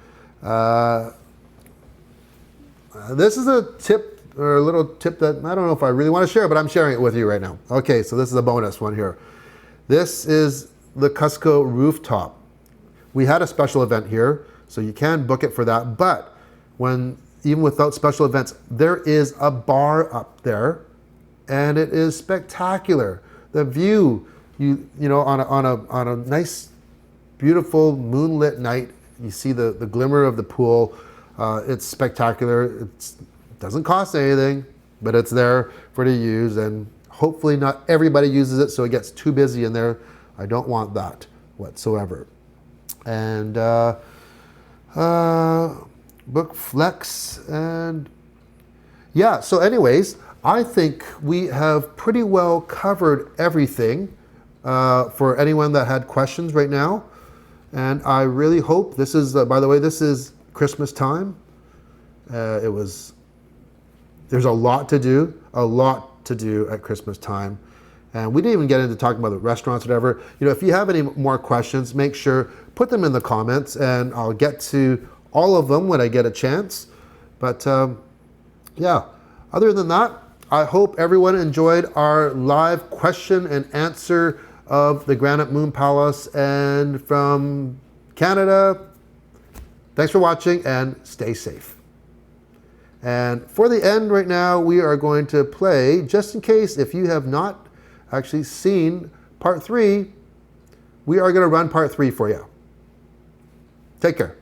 This is a tip, or a little tip that I don't know if I really want to share, but I'm sharing it with you right now. Okay, so this is a bonus one here. This is the Cusco rooftop. We had a special event here, so you can book it for that. But even without special events, there is a bar up there, and it is spectacular. The view, you know, on a nice, beautiful moonlit night, you see the glimmer of the pool. It's spectacular. It doesn't cost anything, but it's there for to use, and hopefully not everybody uses it, so it gets too busy in there. I don't want that whatsoever. And book flex, and yeah, so anyways, I think we have pretty well covered everything for anyone that had questions right now. And I really hope this is, by the way, this is Christmas time. There's a lot to do at Christmas time. And we didn't even get into talking about the restaurants, whatever. You know, if you have any more questions, make sure, put them in the comments, and I'll get to all of them when I get a chance. But yeah, other than that, I hope everyone enjoyed our live question and answer of the Granite Moon Palace. And from Canada, thanks for watching and stay safe. And for the end right now, we are going to play, just in case if you have not actually seen part 3, we are going to run part 3 for you. Take care.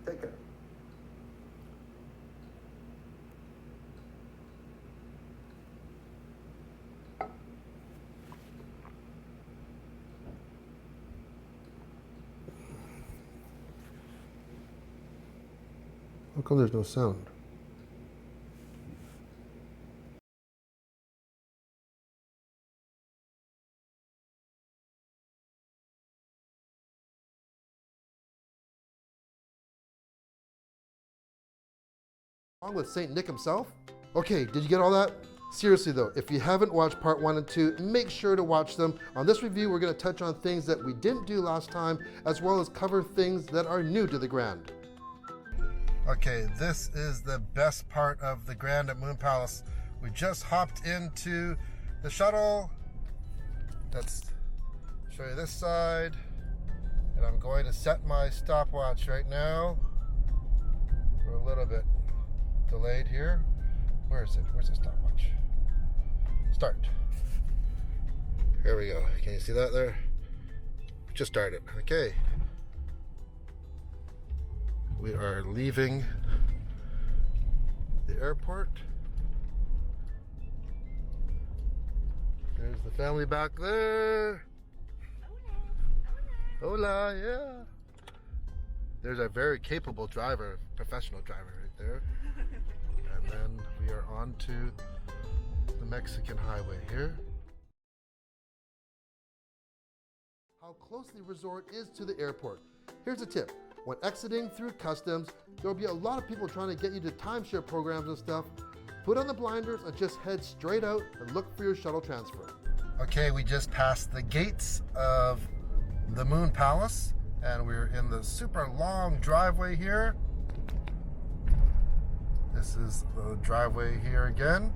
Take care. How come there's no sound? Along with Saint Nick himself. Okay, did you get all that? Seriously though, if you haven't watched part 1 and 2, make sure to watch them. On this review, we're going to touch on things that we didn't do last time, as well as cover things that are new to the Grand. Okay, this is the best part of the Grand at Moon Palace. We just hopped into the shuttle. Let's show you this side. And I'm going to set my stopwatch right now. We're a little bit delayed here. Where is it? Where's the stopwatch? Start. Here we go. Can you see that there? Just started. Okay. We are leaving the airport. There's the family back there. Hola, yeah. There's a very capable driver, professional driver right there. And then we are on to the Mexican highway here. How close the resort is to the airport. Here's a tip. When exiting through customs, there will be a lot of people trying to get you to timeshare programs and stuff. Put on the blinders and just head straight out and look for your shuttle transfer. Okay, we just passed the gates of the Moon Palace, and we're in the super long driveway here. This is the driveway here again,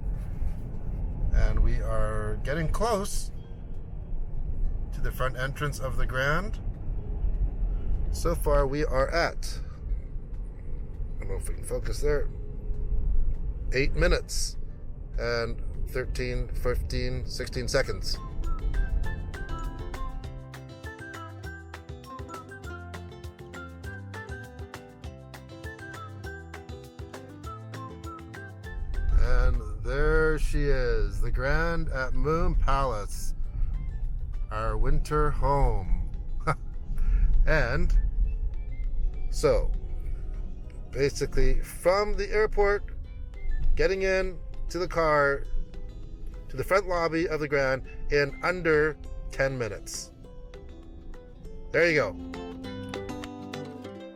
and we are getting close to the front entrance of the Grand. So far we are at, I don't know if we can focus there, 8 minutes and 13, 15, 16 seconds. And there she is, the Grand at Moon Palace, our winter home. And so, basically from the airport, getting in to the car, to the front lobby of the Grand in under 10 minutes. There you go.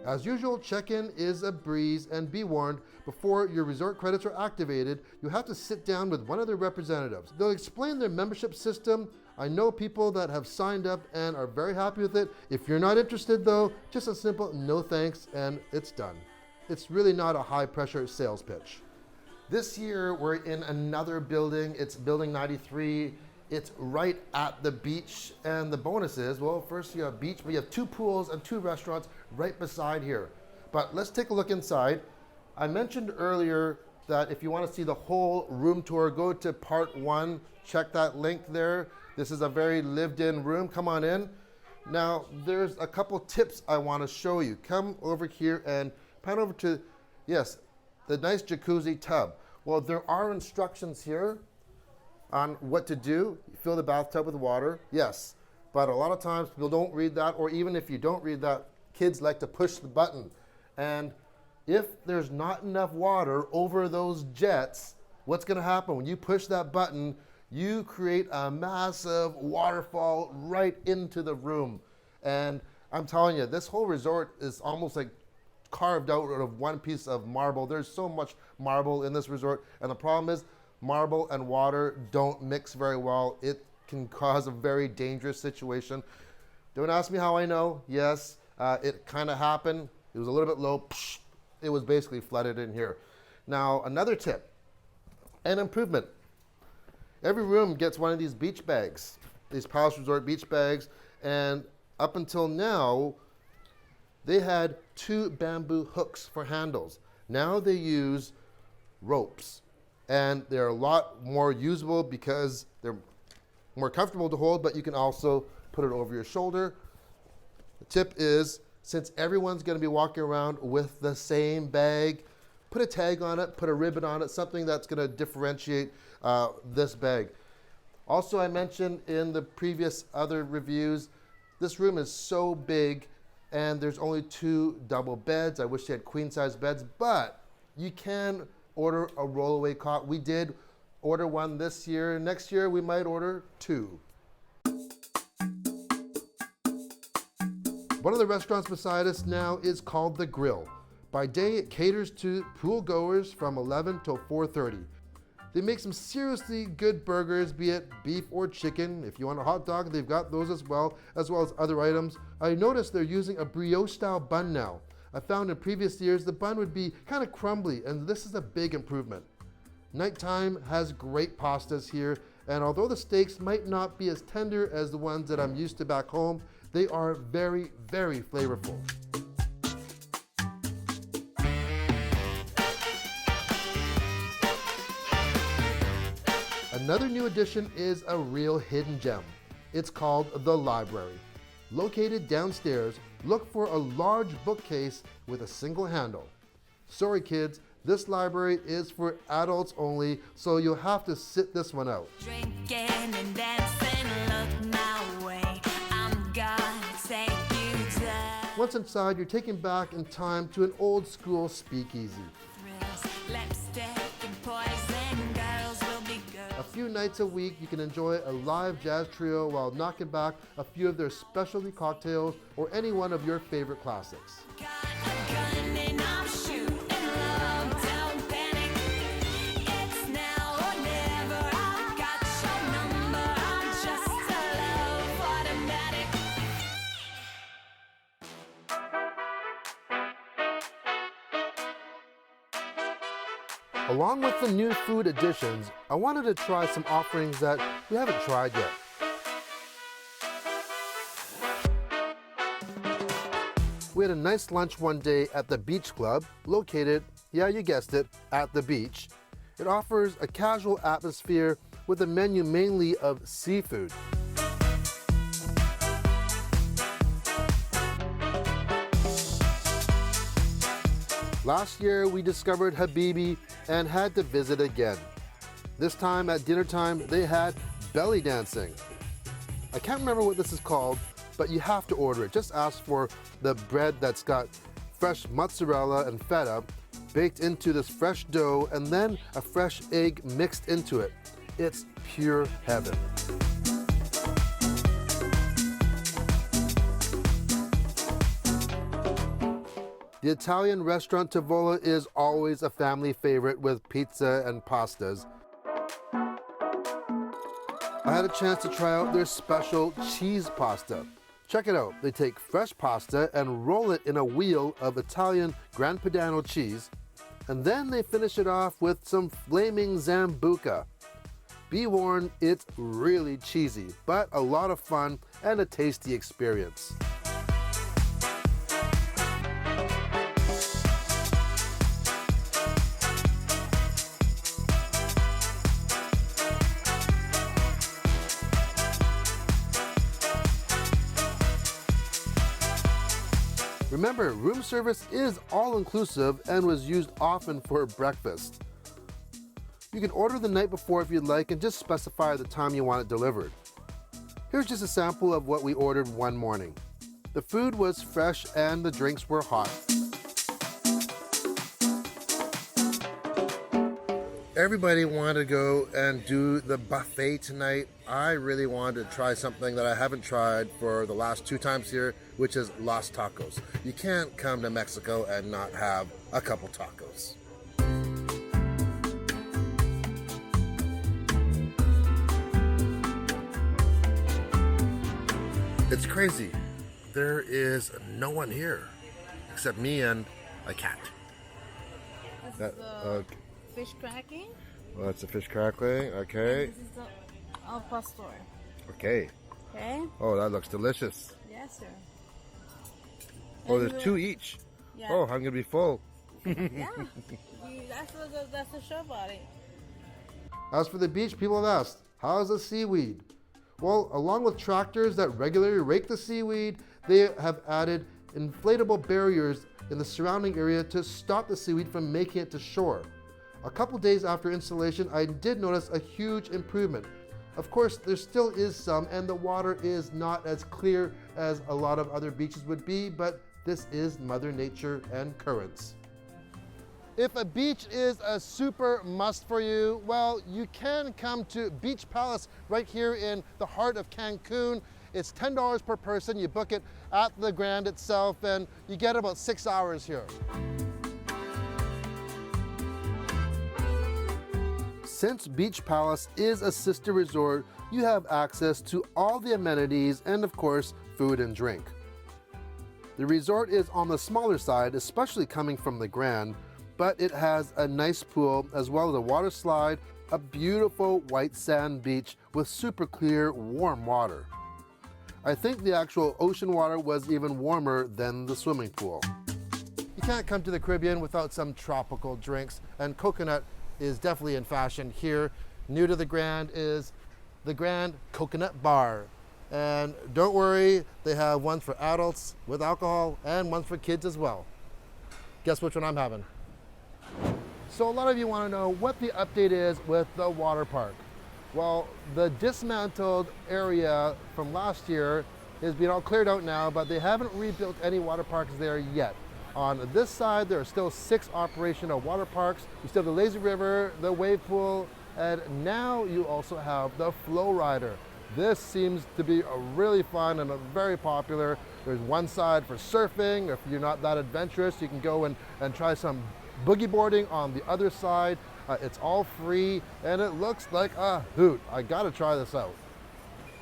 As usual, check-in is a breeze, and be warned, before your resort credits are activated, you have to sit down with one of their representatives. They'll explain their membership system. I know people that have signed up and are very happy with it. If you're not interested though, just a simple no thanks and it's done. It's really not a high-pressure sales pitch. This year we're in another building. It's building 93. It's right at the beach, and the bonus is, well, first you have beach, but you have 2 pools and 2 restaurants right beside here. But let's take a look inside. I mentioned earlier that if you want to see the whole room tour, go to part 1, check that link there. This is a very lived-in room. Come on in. Now, there's a couple tips I want to show you. Come over here and pan over to, yes, the nice jacuzzi tub. Well, there are instructions here on what to do. You fill the bathtub with water, yes. But a lot of times people don't read that, or even if you don't read that, kids like to push the button. And if there's not enough water over those jets, what's gonna happen? When you push that button, you create a massive waterfall right into the room. And I'm telling you, this whole resort is almost like carved out of one piece of marble. There's so much marble in this resort, and the problem is marble and water don't mix very well. It can cause a very dangerous situation. Don't ask me how I know. Yes, it kind of happened. It was a little bit low. It was basically flooded in here. Now, another tip, an improvement. Every room gets one of these beach bags, these Palace Resort beach bags, and up until now, they had 2 bamboo hooks for handles. Now they use ropes, and they're a lot more usable because they're more comfortable to hold, but you can also put it over your shoulder. The tip is, since everyone's gonna be walking around with the same bag, put a tag on it, put a ribbon on it, something that's gonna differentiate this bag. Also, I mentioned in the previous other reviews, this room is so big and there's only 2 double beds. I wish they had queen size beds, but you can order a rollaway cot. We did order one this year. Next year we might order 2. One of the restaurants beside us now is called The Grill. By day, it caters to pool goers from 11 till 4:30. They make some seriously good burgers, be it beef or chicken. If you want a hot dog, they've got those as well as other items. I noticed they're using a brioche style bun now. I found in previous years the bun would be kind of crumbly, and this is a big improvement. Nighttime has great pastas here, and although the steaks might not be as tender as the ones that I'm used to back home, they are very, very flavorful. Another new addition is a real hidden gem. It's called the library. Located downstairs, look for a large bookcase with a single handle. Sorry kids, this library is for adults only, so you'll have to sit this one out. Drinking and dancing, look my way. I'm gonna take you to Once inside, you're taken back in time to an old school speakeasy. thrills, lipstick and poison, girls will be good. A few nights a week, you can enjoy a live jazz trio while knocking back a few of their specialty cocktails or any one of your favorite classics. Got a gun and I'm shooting low, don't panic. It's now or never. I've got your number. I'm just a love automatic. Along with the new food additions, I wanted to try some offerings that we haven't tried yet. We had a nice lunch one day at the Beach Club, located, yeah, you guessed it, at the beach. It offers a casual atmosphere with a menu mainly of seafood. Last year, we discovered Habibi and had to visit again. This time at dinner time, they had belly dancing. I can't remember what this is called, but you have to order it. Just ask for the bread that's got fresh mozzarella and feta baked into this fresh dough and then a fresh egg mixed into it. It's pure heaven. The Italian restaurant Tavola is always a family favorite with pizza and pastas. I had a chance to try out their special cheese pasta. Check it out. They take fresh pasta and roll it in a wheel of Italian Gran Padano cheese, and then they finish it off with some flaming Zambuca. Be warned, it's really cheesy, but a lot of fun and a tasty experience. Remember, room service is all-inclusive and was used often for breakfast. You can order the night before if you'd like and just specify the time you want it delivered. Here's just a sample of what we ordered one morning. The food was fresh and the drinks were hot. Everybody wanted to go and do the buffet tonight. I really wanted to try something that I haven't tried for the last 2 times here, which is Los Tacos. You can't come to Mexico and not have a couple tacos. It's crazy. There is no one here except me and a cat. This is fish cracking. Well, that's a fish crackling. Okay. This is the al pastor. Okay. Okay. Oh, that looks delicious. Yes, sir. Oh, And there's 2 each. Yeah. Oh, I'm gonna be full. Yeah. That's the show about it. As for the beach, people have asked, how's the seaweed? Well, along with tractors that regularly rake the seaweed, they have added inflatable barriers in the surrounding area to stop the seaweed from making it to shore. A couple days after installation, I did notice a huge improvement. Of course, there still is some, and the water is not as clear as a lot of other beaches would be, but this is Mother Nature and currents. If a beach is a super must for you, well, you can come to Beach Palace right here in the heart of Cancun. It's $10 per person. You book it at the Grand itself, and you get about 6 hours here. Since Beach Palace is a sister resort, you have access to all the amenities and, of course, food and drink. The resort is on the smaller side, especially coming from the Grand, but it has a nice pool as well as a water slide, a beautiful white sand beach with super clear, warm water. I think the actual ocean water was even warmer than the swimming pool. You can't come to the Caribbean without some tropical drinks, and coconut is definitely in fashion here. New to the Grand is the Grand Coconut Bar. And don't worry, they have ones for adults with alcohol and ones for kids as well. Guess which one I'm having? So a lot of you want to know what the update is with the water park. Well, the dismantled area from last year is being all cleared out now, but they haven't rebuilt any water parks there yet. On this side, there are still 6 operational water parks. You still have the Lazy River, the wave pool, and now you also have the Flow Rider. This seems to be a really fun and a very popular. There's one side for surfing. If you're not that adventurous, you can go and try some boogie boarding on the other side. It's all free and it looks like a hoot. I gotta try this out.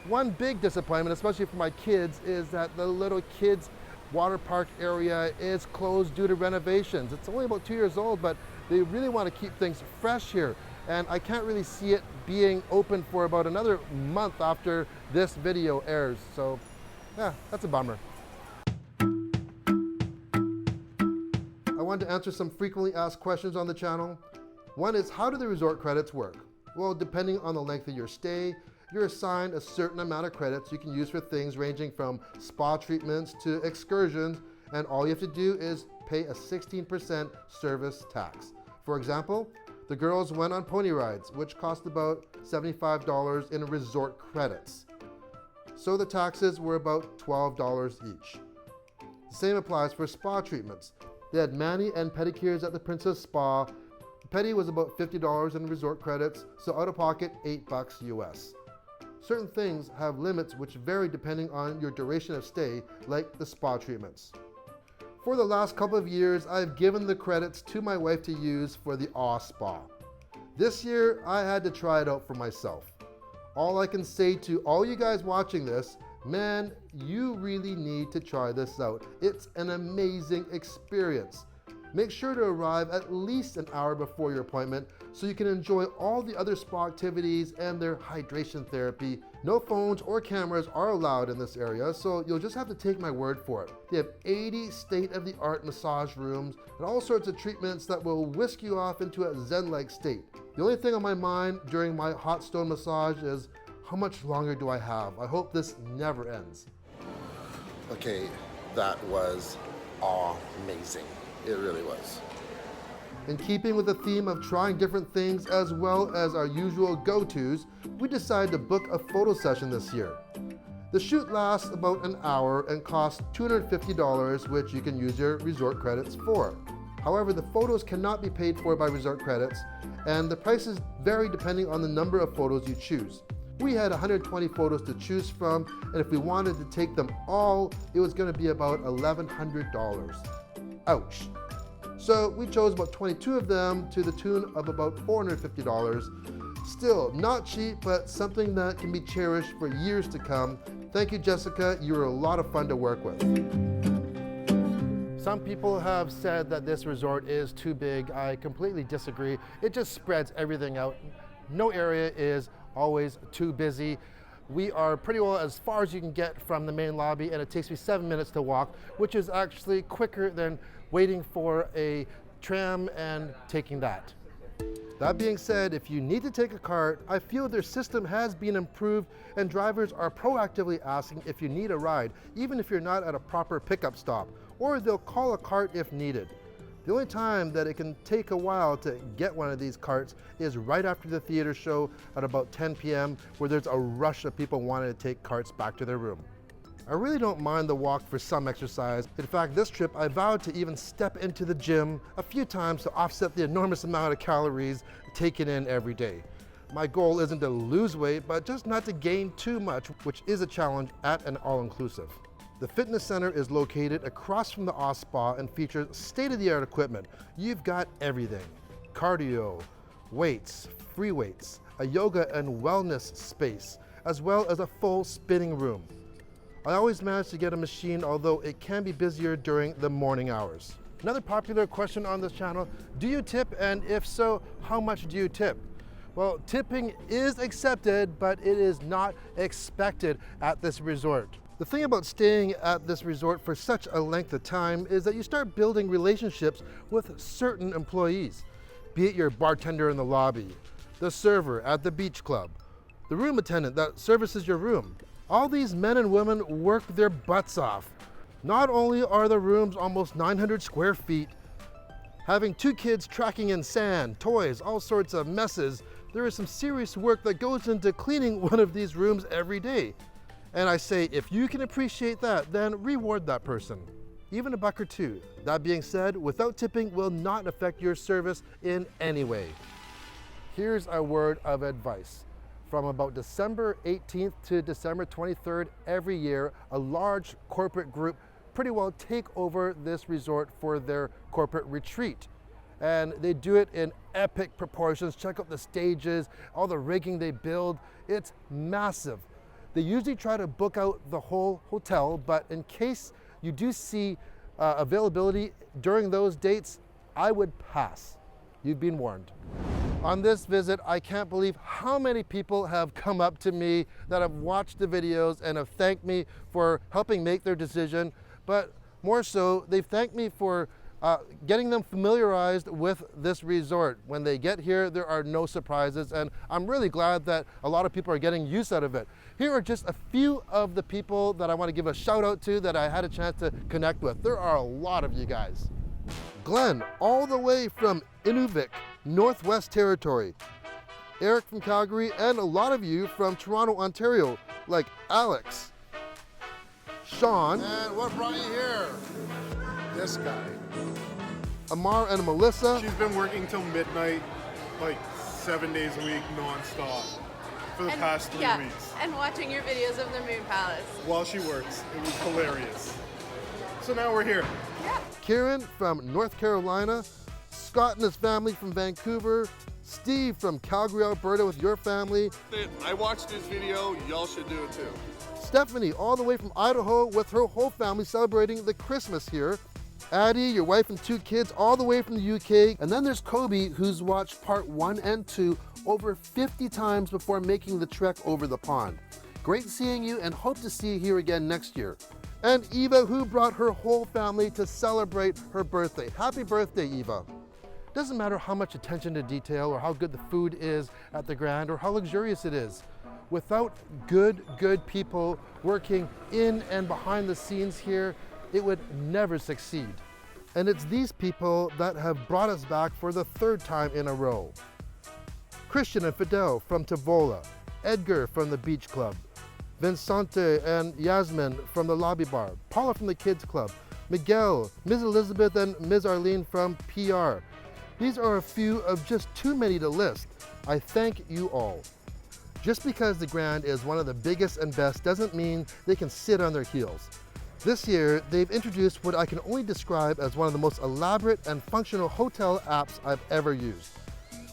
One big disappointment, especially for my kids, is that the little kids water park area is closed due to renovations. It's only about 2 years old, but They really want to keep things fresh here, and I can't really see it being open for about another month after this video airs. So yeah, that's a bummer. I wanted to answer some frequently asked questions on the channel. One is, how do the resort credits work? Well, depending on the length of your stay, you're assigned a certain amount of credits you can use for things ranging from spa treatments to excursions, and all you have to do is pay a 16% service tax. For example, the girls went on pony rides, which cost about $75 in resort credits. So the taxes were about $12 each. The same applies for spa treatments. They had mani and pedicures at the Princess Spa. Pedi was about $50 in resort credits, so out of pocket, $8 US. Certain things have limits which vary depending on your duration of stay, like the spa treatments. For the last couple of years, I've given the credits to my wife to use for the Awe Spa. This year, I had to try it out for myself. All I can say to all you guys watching this, man, you really need to try this out. It's an amazing experience. Make sure to arrive at least an hour before your appointment so you can enjoy all the other spa activities and their hydration therapy. No phones or cameras are allowed in this area, so you'll just have to take my word for it. They have 80 state-of-the-art massage rooms and all sorts of treatments that will whisk you off into a zen-like state. The only thing on my mind during my hot stone massage is, how much longer do I have? I hope this never ends. Okay, that was amazing. It really was. In keeping with the theme of trying different things as well as our usual go-tos, we decided to book a photo session this year. The shoot lasts about an hour and costs $250, which you can use your resort credits for. However, the photos cannot be paid for by resort credits, and the prices vary depending on the number of photos you choose. We had 120 photos to choose from, and if we wanted to take them all, it was going to be about $1,100. Ouch. So we chose about 22 of them to the tune of about $450. Still, not cheap, but something that can be cherished for years to come. Thank you, Jessica. You were a lot of fun to work with. Some people have said that this resort is too big. I completely disagree. It just spreads everything out. No area is always too busy. We are pretty well as far as you can get from the main lobby, and it takes me 7 minutes to walk, which is actually quicker than waiting for a tram and taking that. That being said, if you need to take a cart, I feel their system has been improved and drivers are proactively asking if you need a ride, even if you're not at a proper pickup stop, or they'll call a cart if needed. The only time that it can take a while to get one of these carts is right after the theater show at about 10 p.m. where there's a rush of people wanting to take carts back to their room. I really don't mind the walk for some exercise. In fact, this trip I vowed to even step into the gym a few times to offset the enormous amount of calories taken in every day. My goal isn't to lose weight, but just not to gain too much, which is a challenge at an all-inclusive. The fitness center is located across from the Awe Spa and features state-of-the-art equipment. You've got everything: cardio, weights, free weights, a yoga and wellness space, as well as a full spinning room. I always manage to get a machine, although it can be busier during the morning hours. Another popular question on this channel: do you tip, and if so, how much do you tip? Well, tipping is accepted, but it is not expected at this resort. The thing about staying at this resort for such a length of time is that you start building relationships with certain employees, be it your bartender in the lobby, the server at the beach club, the room attendant that services your room. All these men and women work their butts off. Not only are the rooms almost 900 square feet, having 2 kids tracking in sand, toys, all sorts of messes, there is some serious work that goes into cleaning one of these rooms every day. And I say, if you can appreciate that, then reward that person. Even $1 or $2. That being said, without tipping will not affect your service in any way. Here's a word of advice. From about December 18th to December 23rd every year, a large corporate group pretty well take over this resort for their corporate retreat. And they do it in epic proportions. Check out the stages, all the rigging they build. It's massive. They usually try to book out the whole hotel, but in case you do see availability during those dates, I would pass. You've been warned. On this visit, I can't believe how many people have come up to me that have watched the videos and have thanked me for helping make their decision, but more so, they've thanked me for getting them familiarized with this resort. When they get here, there are no surprises, and I'm really glad that a lot of people are getting use out of it. Here are just a few of the people that I want to give a shout out to that I had a chance to connect with. There are a lot of you guys. Glenn, all the way from Inuvik, Northwest Territory. Eric from Calgary, and a lot of you from Toronto, Ontario, like Alex. Sean. And what brought you here? This guy. Amar and Melissa. She's been working till midnight, like 7 days a week, non-stop, for the past 3 weeks. And watching your videos of the Moon Palace. While she works. It was hilarious. So now we're here. Yeah. Kieran from North Carolina. Scott and his family from Vancouver. Steve from Calgary, Alberta with your family. I watched this video, y'all should do it too. Stephanie, all the way from Idaho with her whole family celebrating the Christmas here. Addie, your wife and 2 kids, all the way from the UK. And then there's Kobe, who's watched part 1 and 2 over 50 times before making the trek over the pond. Great seeing you and hope to see you here again next year. And Eva, who brought her whole family to celebrate her birthday. Happy birthday, Eva. Doesn't matter how much attention to detail or how good the food is at the Grand or how luxurious it is. Without good people working in and behind the scenes here, it would never succeed. And it's these people that have brought us back for the 3rd time in a row. Christian and Fidel from Tavola, Edgar from the Beach Club, Vincente and Yasmin from the Lobby Bar, Paula from the Kids Club, Miguel, Ms. Elizabeth and Ms. Arlene from PR. These are a few of just too many to list. I thank you all. Just because the Grand is one of the biggest and best doesn't mean they can sit on their heels. This year, they've introduced what I can only describe as one of the most elaborate and functional hotel apps I've ever used.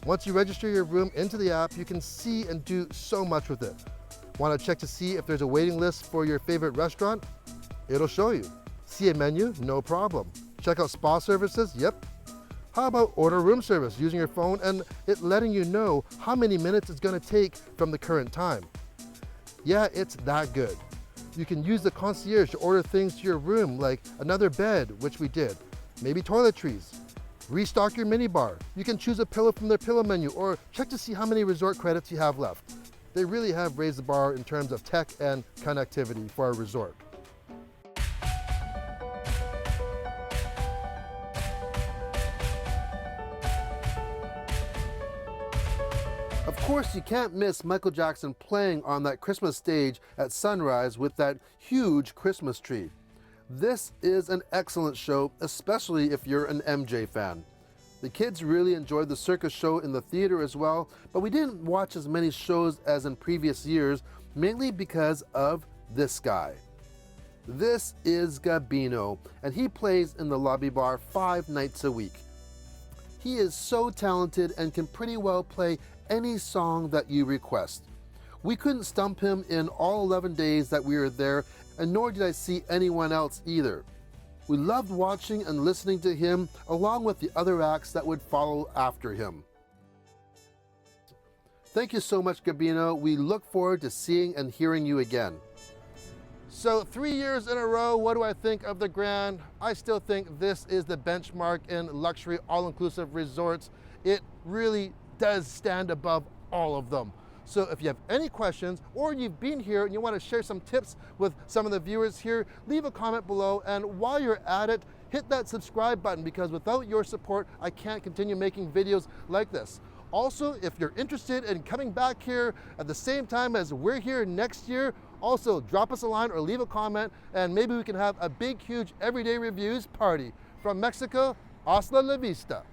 Once you register your room into the app, you can see and do so much with it. Want to check to see if there's a waiting list for your favorite restaurant? It'll show you. See a menu? No problem. Check out spa services? Yep. How about order room service using your phone and it letting you know how many minutes it's going to take from the current time? Yeah, it's that good. You can use the concierge to order things to your room like another bed, which we did, maybe toiletries. Restock your minibar. You can choose a pillow from their pillow menu or check to see how many resort credits you have left. They really have raised the bar in terms of tech and connectivity for our resort. Of course, you can't miss Michael Jackson playing on that Christmas stage at sunrise with that huge Christmas tree. This is an excellent show, especially if you're an MJ fan. The kids really enjoyed the circus show in the theater as well, but we didn't watch as many shows as in previous years, mainly because of this guy. This is Gabino, and he plays in the Lobby Bar 5 nights a week. He is so talented and can pretty well play any song that you request. We couldn't stump him in all 11 days that we were there, and nor did I see anyone else either. We loved watching and listening to him along with the other acts that would follow after him. Thank you so much, Gabino. We look forward to seeing and hearing you again. So 3 years in a row, what do I think of the Grand? I still think this is the benchmark in luxury all-inclusive resorts. It really does stand above all of them. So if you have any questions or you've been here and you want to share some tips with some of the viewers here, leave a comment below, and while you're at it, hit that subscribe button because without your support, I can't continue making videos like this. Also, if you're interested in coming back here at the same time as we're here next year, also drop us a line or leave a comment and maybe we can have a big, huge everyday reviews party. From Mexico, hasta la vista.